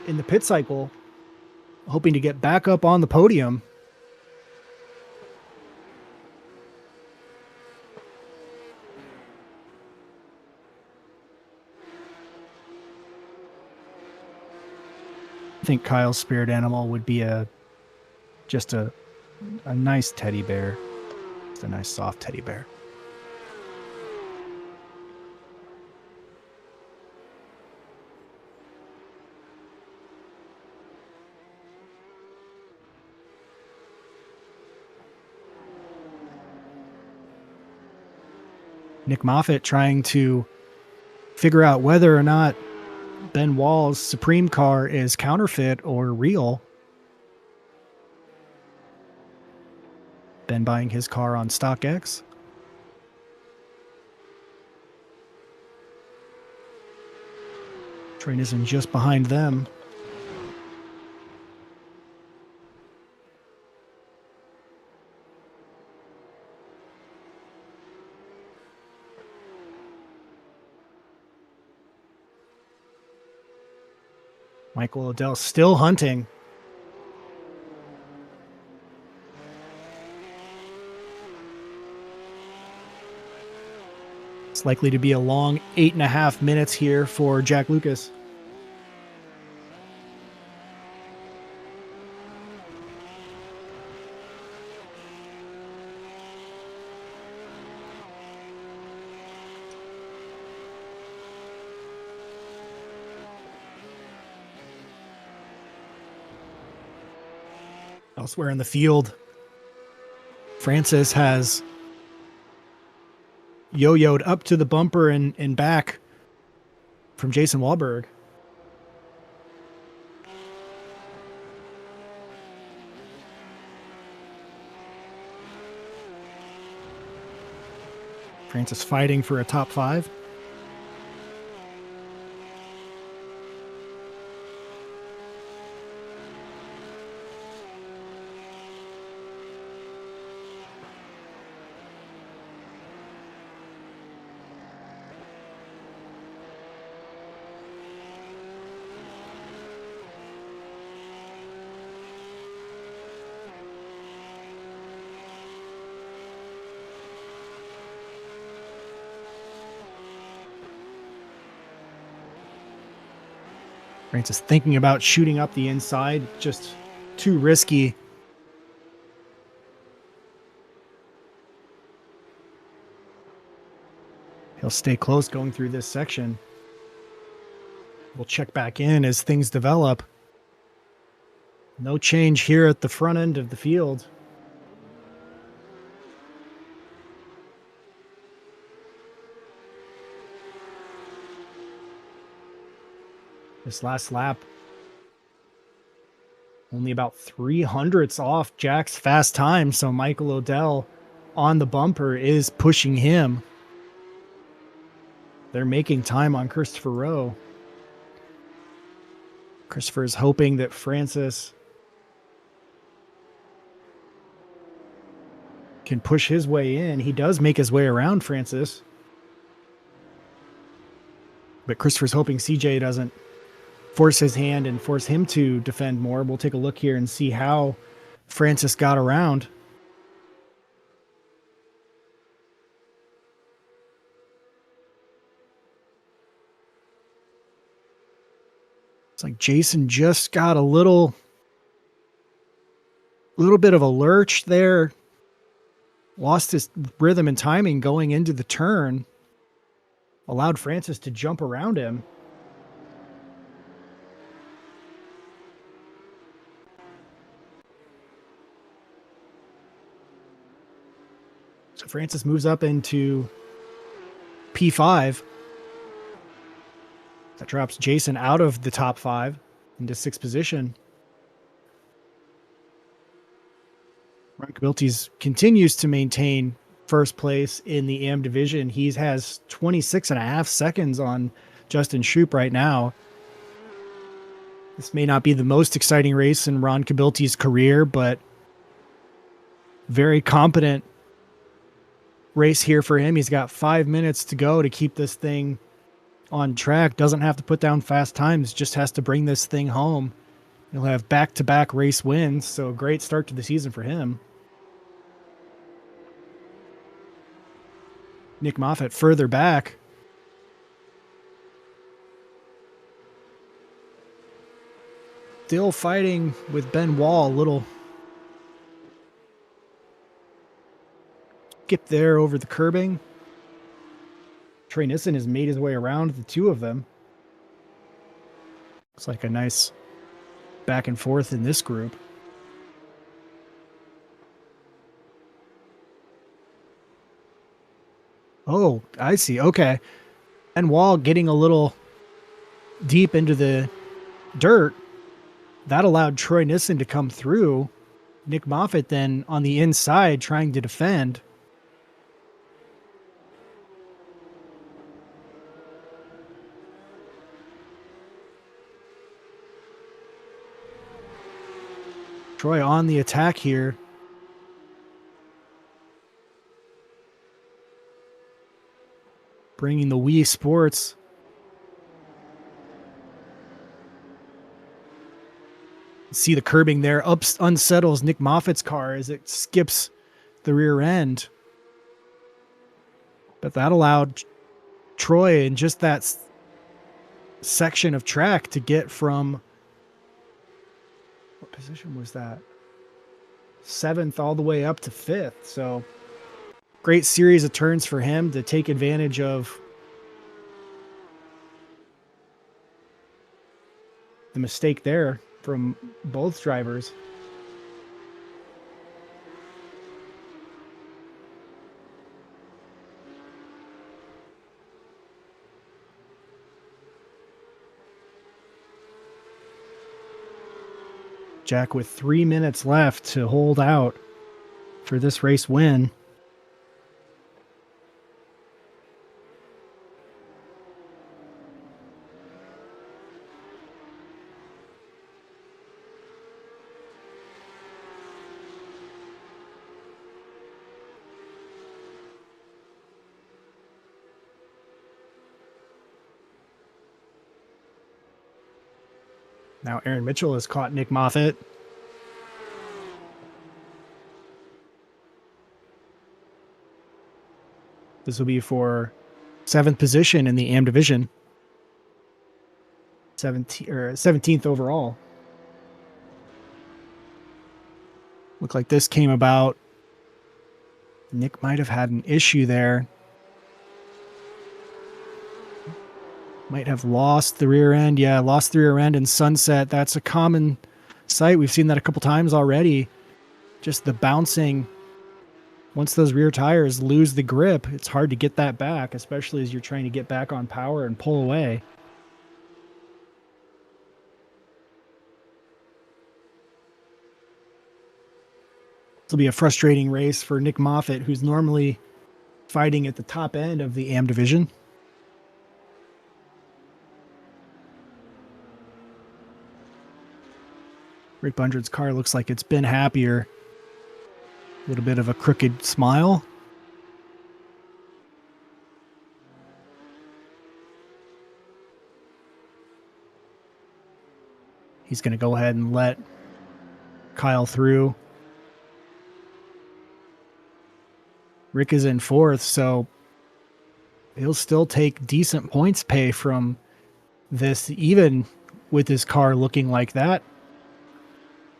in the pit cycle, hoping to get back up on the podium. I think Kyle's spirit animal would be just a nice teddy bear. A nice soft teddy bear. Nick Moffitt trying to figure out whether or not Ben Wall's Supreme car is counterfeit or real. Ben buying his car on StockX. Train is in just behind them. Michael Odell still hunting. It's likely to be a long 8.5 minutes here for Jack Lucas. Elsewhere in the field, Francis has yo-yoed up to the bumper and back from Jason Wahlberg. Francis fighting for a top 5. Francis thinking about shooting up the inside, just too risky. He'll stay close going through this section. We'll check back in as things develop. No change here at the front end of the field. This last lap, only about 300ths off Jack's fast time, so Michael Odell on the bumper is pushing him. They're making time on Christopher Rowe. Christopher is hoping that Francis can push his way in. He does make his way around Francis. But Christopher's hoping CJ doesn't force his hand and force him to defend more. We'll take a look here and see how Francis got around. It's like Jason just got a little bit of a lurch there. Lost his rhythm and timing going into the turn. Allowed Francis to jump around him. So Francis moves up into P5. That drops Jason out of the top 5 into 6th position. Ron Cabiltes continues to maintain first place in the AM division. He has 26.5 seconds on Justin Shoup right now. This may not be the most exciting race in Ron Cabiltes' career, but very competent race here for him. He's got 5 minutes to go to keep this thing on track. Doesn't have to put down fast times, just has to bring this thing home. He'll have back-to-back race wins, so a great start to the season for him. Nick Moffitt further back. Still fighting with Ben Wall. A little skip there over the curbing. Trey Nissen has made his way around the two of them. Looks like a nice back and forth in this group. Oh, I see. Okay. And Wall getting a little deep into the dirt. That allowed Troy Nissen to come through. Nick Moffitt then on the inside trying to defend. Troy on the attack here. Bringing the Wii Sports see the curbing there. Unsettles Nick Moffat's car as it skips the rear end. But that allowed Troy in just that section of track to get from, what position was that? 7th all the way up to 5th. So great series of turns for him to take advantage of the mistake there from both drivers. Jack with 3 minutes left to hold out for this race win. Now Aaron Mitchell has caught Nick Moffitt. This will be for 7th position in the AM division. 17th overall. Look like this came about. Nick might have had an issue there. Might have lost the rear end. Yeah, lost the rear end in Sunset. That's a common sight. We've seen that a couple times already. Just the bouncing. Once those rear tires lose the grip, it's hard to get that back, especially as you're trying to get back on power and pull away. This will be a frustrating race for Nick Moffitt, who's normally fighting at the top end of the AM division. Rick Bundred's car looks like it's been happier. A little bit of a crooked smile. He's going to go ahead and let Kyle through. Rick is in 4th, so he'll still take decent points pay from this, even with his car looking like that.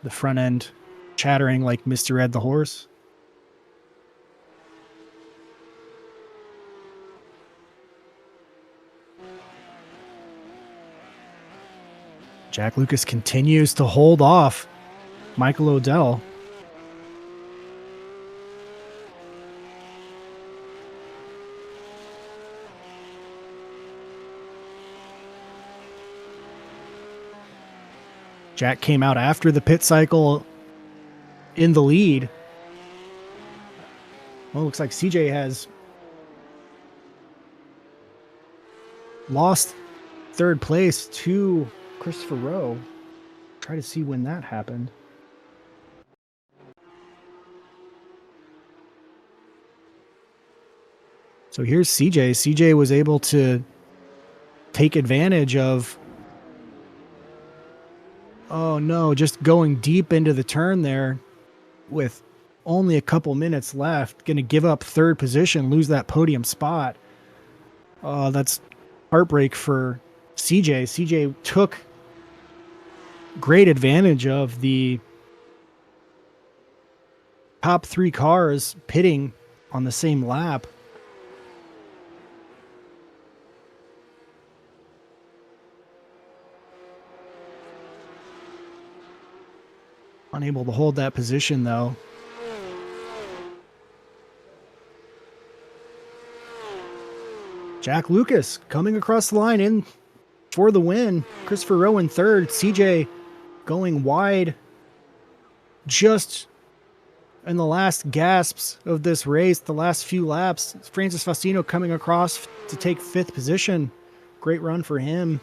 The front end chattering like Mr. Ed the horse. Jack Lucas continues to hold off Michael Odell. Jack came out after the pit cycle in the lead. Well, it looks like CJ has lost 3rd place to Christopher Rowe. Try to see when that happened. So here's CJ. CJ was able to take advantage of, oh no, just going deep into the turn there with only a couple minutes left. Going to give up 3rd position, lose that podium spot. Oh, that's heartbreak for CJ. CJ took great advantage of the top 3 cars pitting on the same lap. Unable to hold that position, though. Jack Lucas coming across the line in for the win. Christopher Rowe in 3rd. CJ going wide just in the last gasps of this race, the last few laps. Francis Faustino coming across to take 5th position. Great run for him.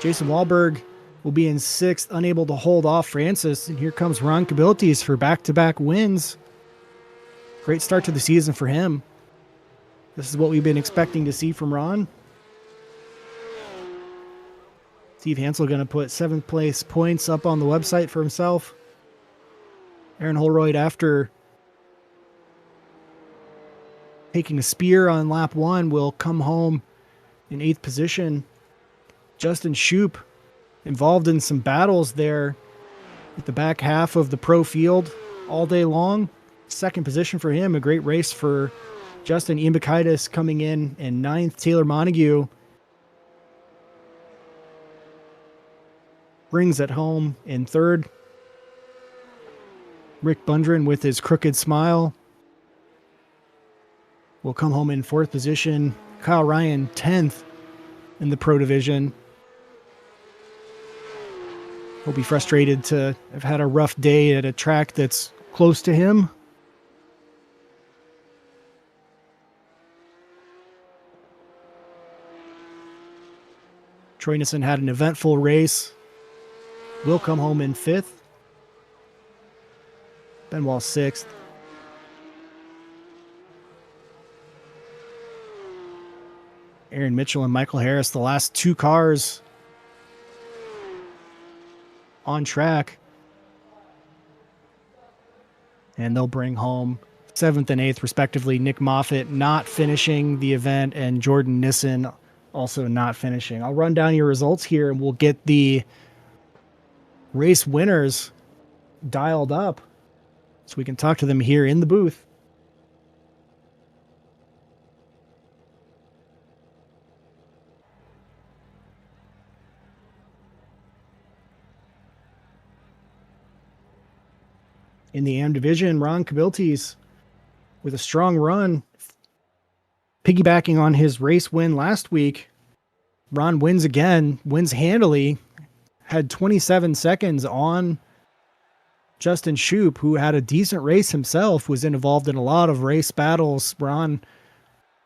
Jason Wahlberg will be in 6th, unable to hold off Francis. And here comes Ron Cabiltes for back-to-back wins. Great start to the season for him. This is what we've been expecting to see from Ron. Steve Hansel going to put 7th place points up on the website for himself. Aaron Holroyd, after taking a spear on lap 1, will come home in 8th position. Justin Shoup involved in some battles there at the back half of the pro field all day long. 2nd position for him. A great race for Justin. Ian Bakaitis coming in 9th. Taylor Montague brings it home in 3rd. Rick Bundren, with his crooked smile, will come home in 4th position. Kyle Ryan 10th in the pro division. He'll be frustrated to have had a rough day at a track that's close to him. Troy Nissen had an eventful race. Will come home in 5th. Ben Wall 6th. Aaron Mitchell and Michael Harris, the last 2 cars on track. And they'll bring home 7th and 8th, respectively. Nick Moffitt not finishing the event, and Jordan Nissen also not finishing. I'll run down your results here, and we'll get the race winners dialed up so we can talk to them here in the booth. In the AM division, Ron Kabiltes with a strong run, piggybacking on his race win last week. Ron wins again, wins handily, had 27 seconds on Justin Shoup, who had a decent race himself, was involved in a lot of race battles. Ron,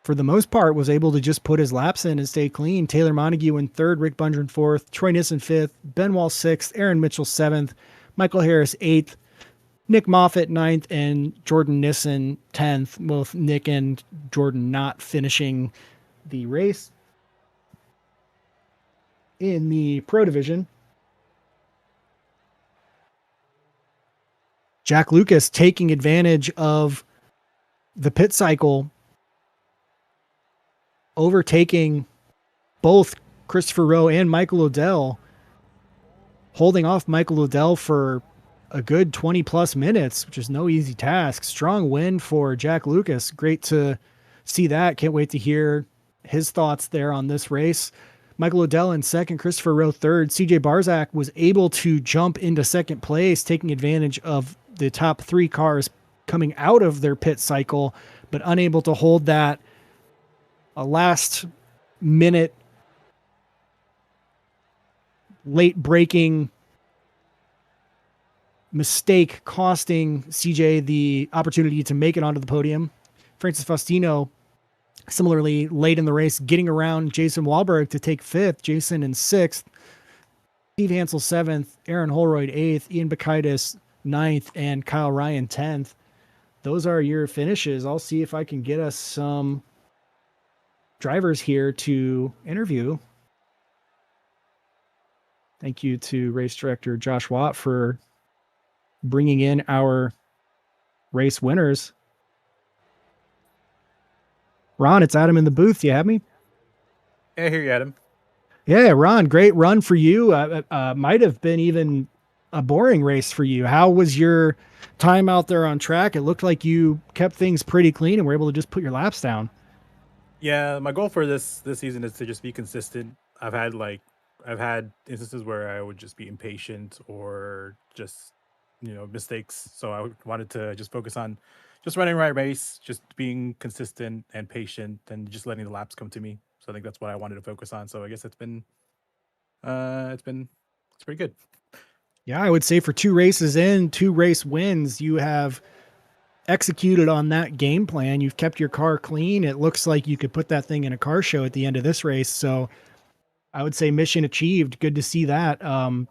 for the most part, was able to just put his laps in and stay clean. Taylor Montague in 3rd, Rick Bundren 4th, Troy Nissen 5th, Ben Wall 6th, Aaron Mitchell 7th, Michael Harris 8th, Nick Moffitt 9th, and Jordan Nissen 10th. Both Nick and Jordan not finishing the race. In the pro division, Jack Lucas taking advantage of the pit cycle, overtaking both Christopher Rowe and Michael Odell, holding off Michael Odell for a good 20 plus minutes, which is no easy task. Strong win for Jack Lucas. Great to see that. Can't wait to hear his thoughts there on this race. Michael Odell in 2nd, Christopher Rowe 3rd. CJ Barzak was able to jump into 2nd place, taking advantage of the top 3 cars coming out of their pit cycle, but unable to hold that. A last minute late breaking mistake costing CJ the opportunity to make it onto the podium. Francis Faustino, similarly late in the race, getting around Jason Wahlberg to take 5th, Jason in 6th, Steve Hansel 7th, Aaron Holroyd 8th, Ian Bakaitis 9th, and Kyle Ryan 10th. Those are your finishes. I'll see if I can get us some drivers here to interview. Thank you to race director Josh Watt for bringing in our race winners. Ron, it's Adam in the booth. You have me? Yeah, I hear you, Adam. Yeah, Ron, great run for you. Might have been even a boring race for you. How was your time out there on track? It looked like you kept things pretty clean and were able to just put your laps down. Yeah, my goal for this season is to just be consistent. I've had instances where I would just be impatient or just mistakes. So I wanted to just focus on just running the right race, just being consistent and patient, and just letting the laps come to me. So I think that's what I wanted to focus on. So I guess it's pretty good. Yeah, I would say for 2 races in, 2 race wins, you have executed on that game plan. You've kept your car clean. It looks like you could put that thing in a car show at the end of this race. So I would say mission achieved. Good to see that. How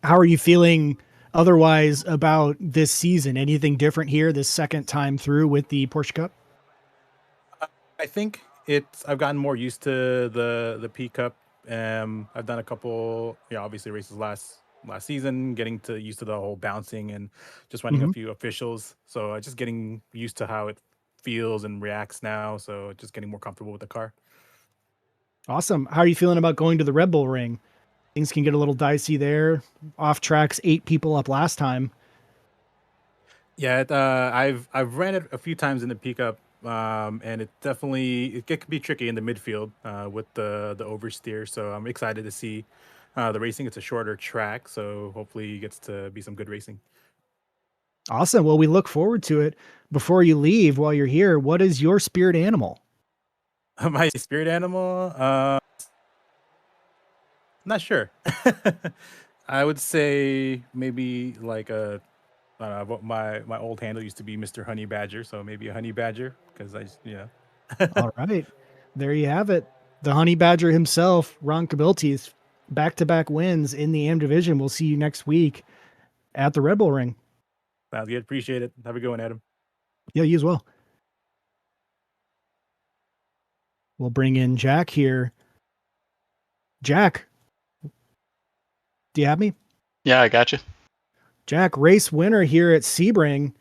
are you feeling otherwise about this season? Anything different here this second time through with the Porsche Cup? I think I've gotten more used to the P Cup I've done a couple, obviously races last season, getting used to the whole bouncing and just running a Mhm. few officials. So just getting used to how it feels and reacts now. So just getting more comfortable with the car. Awesome. How are you feeling about going to the Red Bull Ring? Things can get a little dicey there. Off tracks, 8 people up last time. Yeah, I've ran it a few times in the pickup, and it can be tricky in the midfield with the oversteer. So I'm excited to see the racing. It's a shorter track, so hopefully it gets to be some good racing. Awesome. Well, we look forward to it. Before you leave, while you're here, what is your spirit animal? My spirit animal, not sure. I would say maybe like my old handle used to be Mr. Honey Badger, so maybe a honey badger because All right. There you have it. The honey badger himself, Ron Kabiltes, back-to-back wins in the AM division. We'll see you next week at the Red Bull Ring. Sounds good. Appreciate it. Have a good one, Adam. Yeah, you as well. We'll bring in Jack here. Jack, do you have me? Yeah, I got you. Jack, race winner here at Sebring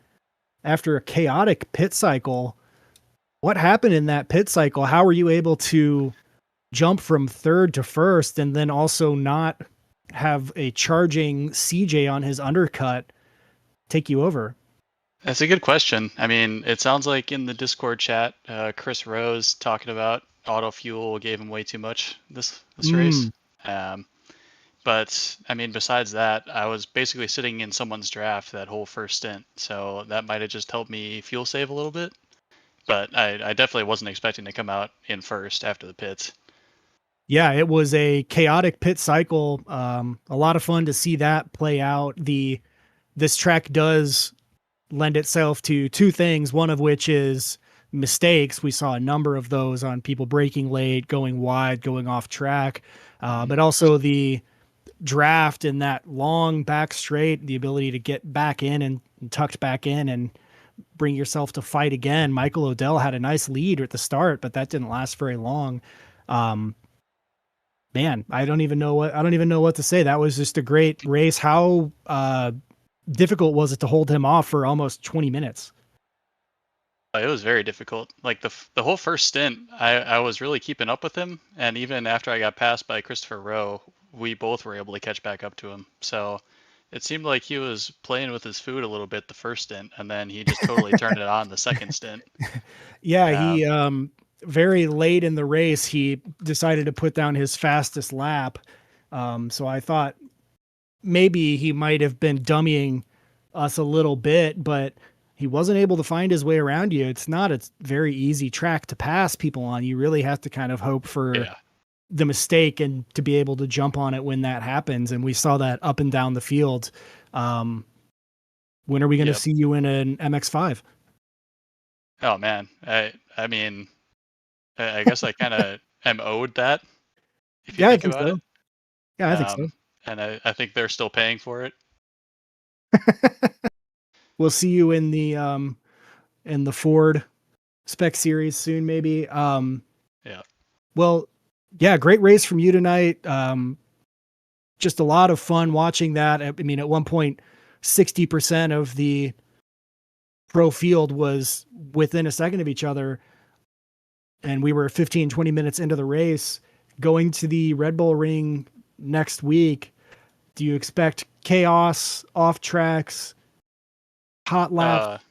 after a chaotic pit cycle. What happened in that pit cycle? How were you able to jump from third to first and then also not have a charging CJ on his undercut take you over? That's a good question. I mean, it sounds like in the Discord chat, Chris Rose talking about auto fuel gave him way too much this race. Um, but I mean, besides that, I was basically sitting in someone's draft that whole first stint, so that might have just helped me fuel save a little bit. But I definitely wasn't expecting to come out in first after the pits. Yeah, it was a chaotic pit cycle. A lot of fun to see that play out. This track does lend itself to two things, one of which is mistakes. We saw a number of those on people braking late, going wide, going off track, but also the draft and that long back straight, the ability to get back in and tucked back in and bring yourself to fight again. Michael Odell had a nice lead at the start, but that didn't last very long. Man, I don't even know what to say. That was just a great race. How difficult was it to hold him off for almost 20 minutes? It was very difficult. Like the whole first stint, I was really keeping up with him, and even after I got passed by Christopher Rowe, we both were able to catch back up to him. So it seemed like he was playing with his food a little bit the first stint, and then he just totally turned it on the second stint. Yeah, he very late in the race, he decided to put down his fastest lap. So I thought maybe he might have been dummying us a little bit, but he wasn't able to find his way around you. It's not a very easy track to pass people on. You really have to kind of hope for the mistake and to be able to jump on it when that happens. And we saw that up and down the field. When are we going to see you in an MX-5? Oh man, I mean, I guess I kind of am owed that. If you think about it. Yeah, I think so. And I think they're still paying for it. We'll see you in the Ford Spec Series soon, maybe. Yeah. Well, yeah, great race from you tonight. Just a lot of fun watching that. I mean, at one point, 60% of the pro field was within a second of each other. And we were 15, 20 minutes into the race. Going to the Red Bull Ring next week, do you expect chaos, off tracks, hot laps?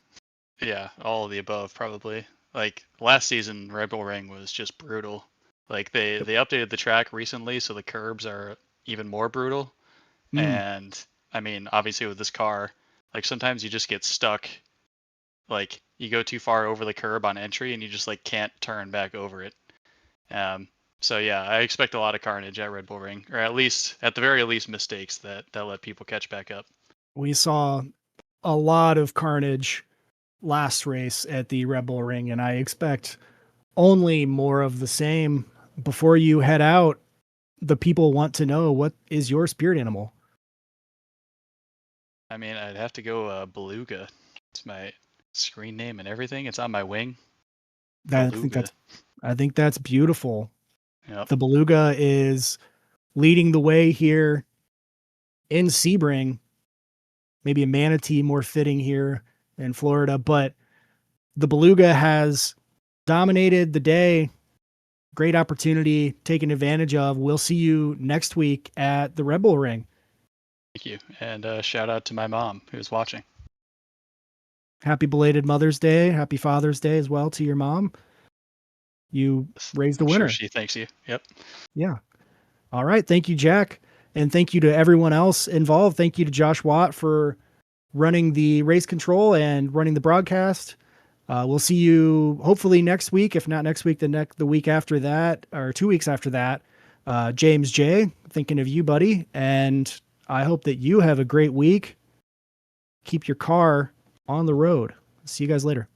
Yeah, all of the above probably. Like last season, Red Bull Ring was just brutal. Like they updated the track recently, so the curbs are even more brutal. And I mean, obviously with this car, like sometimes you just get stuck. Like you go too far over the curb on entry, and you just like can't turn back over it. So yeah, I expect a lot of carnage at Red Bull Ring, or at the very least, mistakes that let people catch back up. We saw a lot of carnage last race at the Red Bull Ring, and I expect only more of the same. Before you head out, the people want to know, what is your spirit animal? I mean, I'd have to go Beluga. It's my screen name and everything. It's on my wing. I think that's beautiful. Yep. The Beluga is leading the way here in Sebring. Maybe a Manatee more fitting here in Florida, but the Beluga has dominated the day. Great opportunity taken advantage of. We'll see you next week at the Red Bull Ring. Thank you. And shout out to my mom who's watching. Happy belated Mother's Day. Happy Father's Day as well to your mom. You raised a I'm winner. sure she thanks you. Yep. Yeah. All right. Thank you, Jack. And thank you to everyone else involved. Thank you to Josh Watt for running the race control and running the broadcast. We'll see you hopefully next week. If not next week, the week after that, or 2 weeks after that. James J, thinking of you, buddy. And I hope that you have a great week. Keep your car on the road. See you guys later.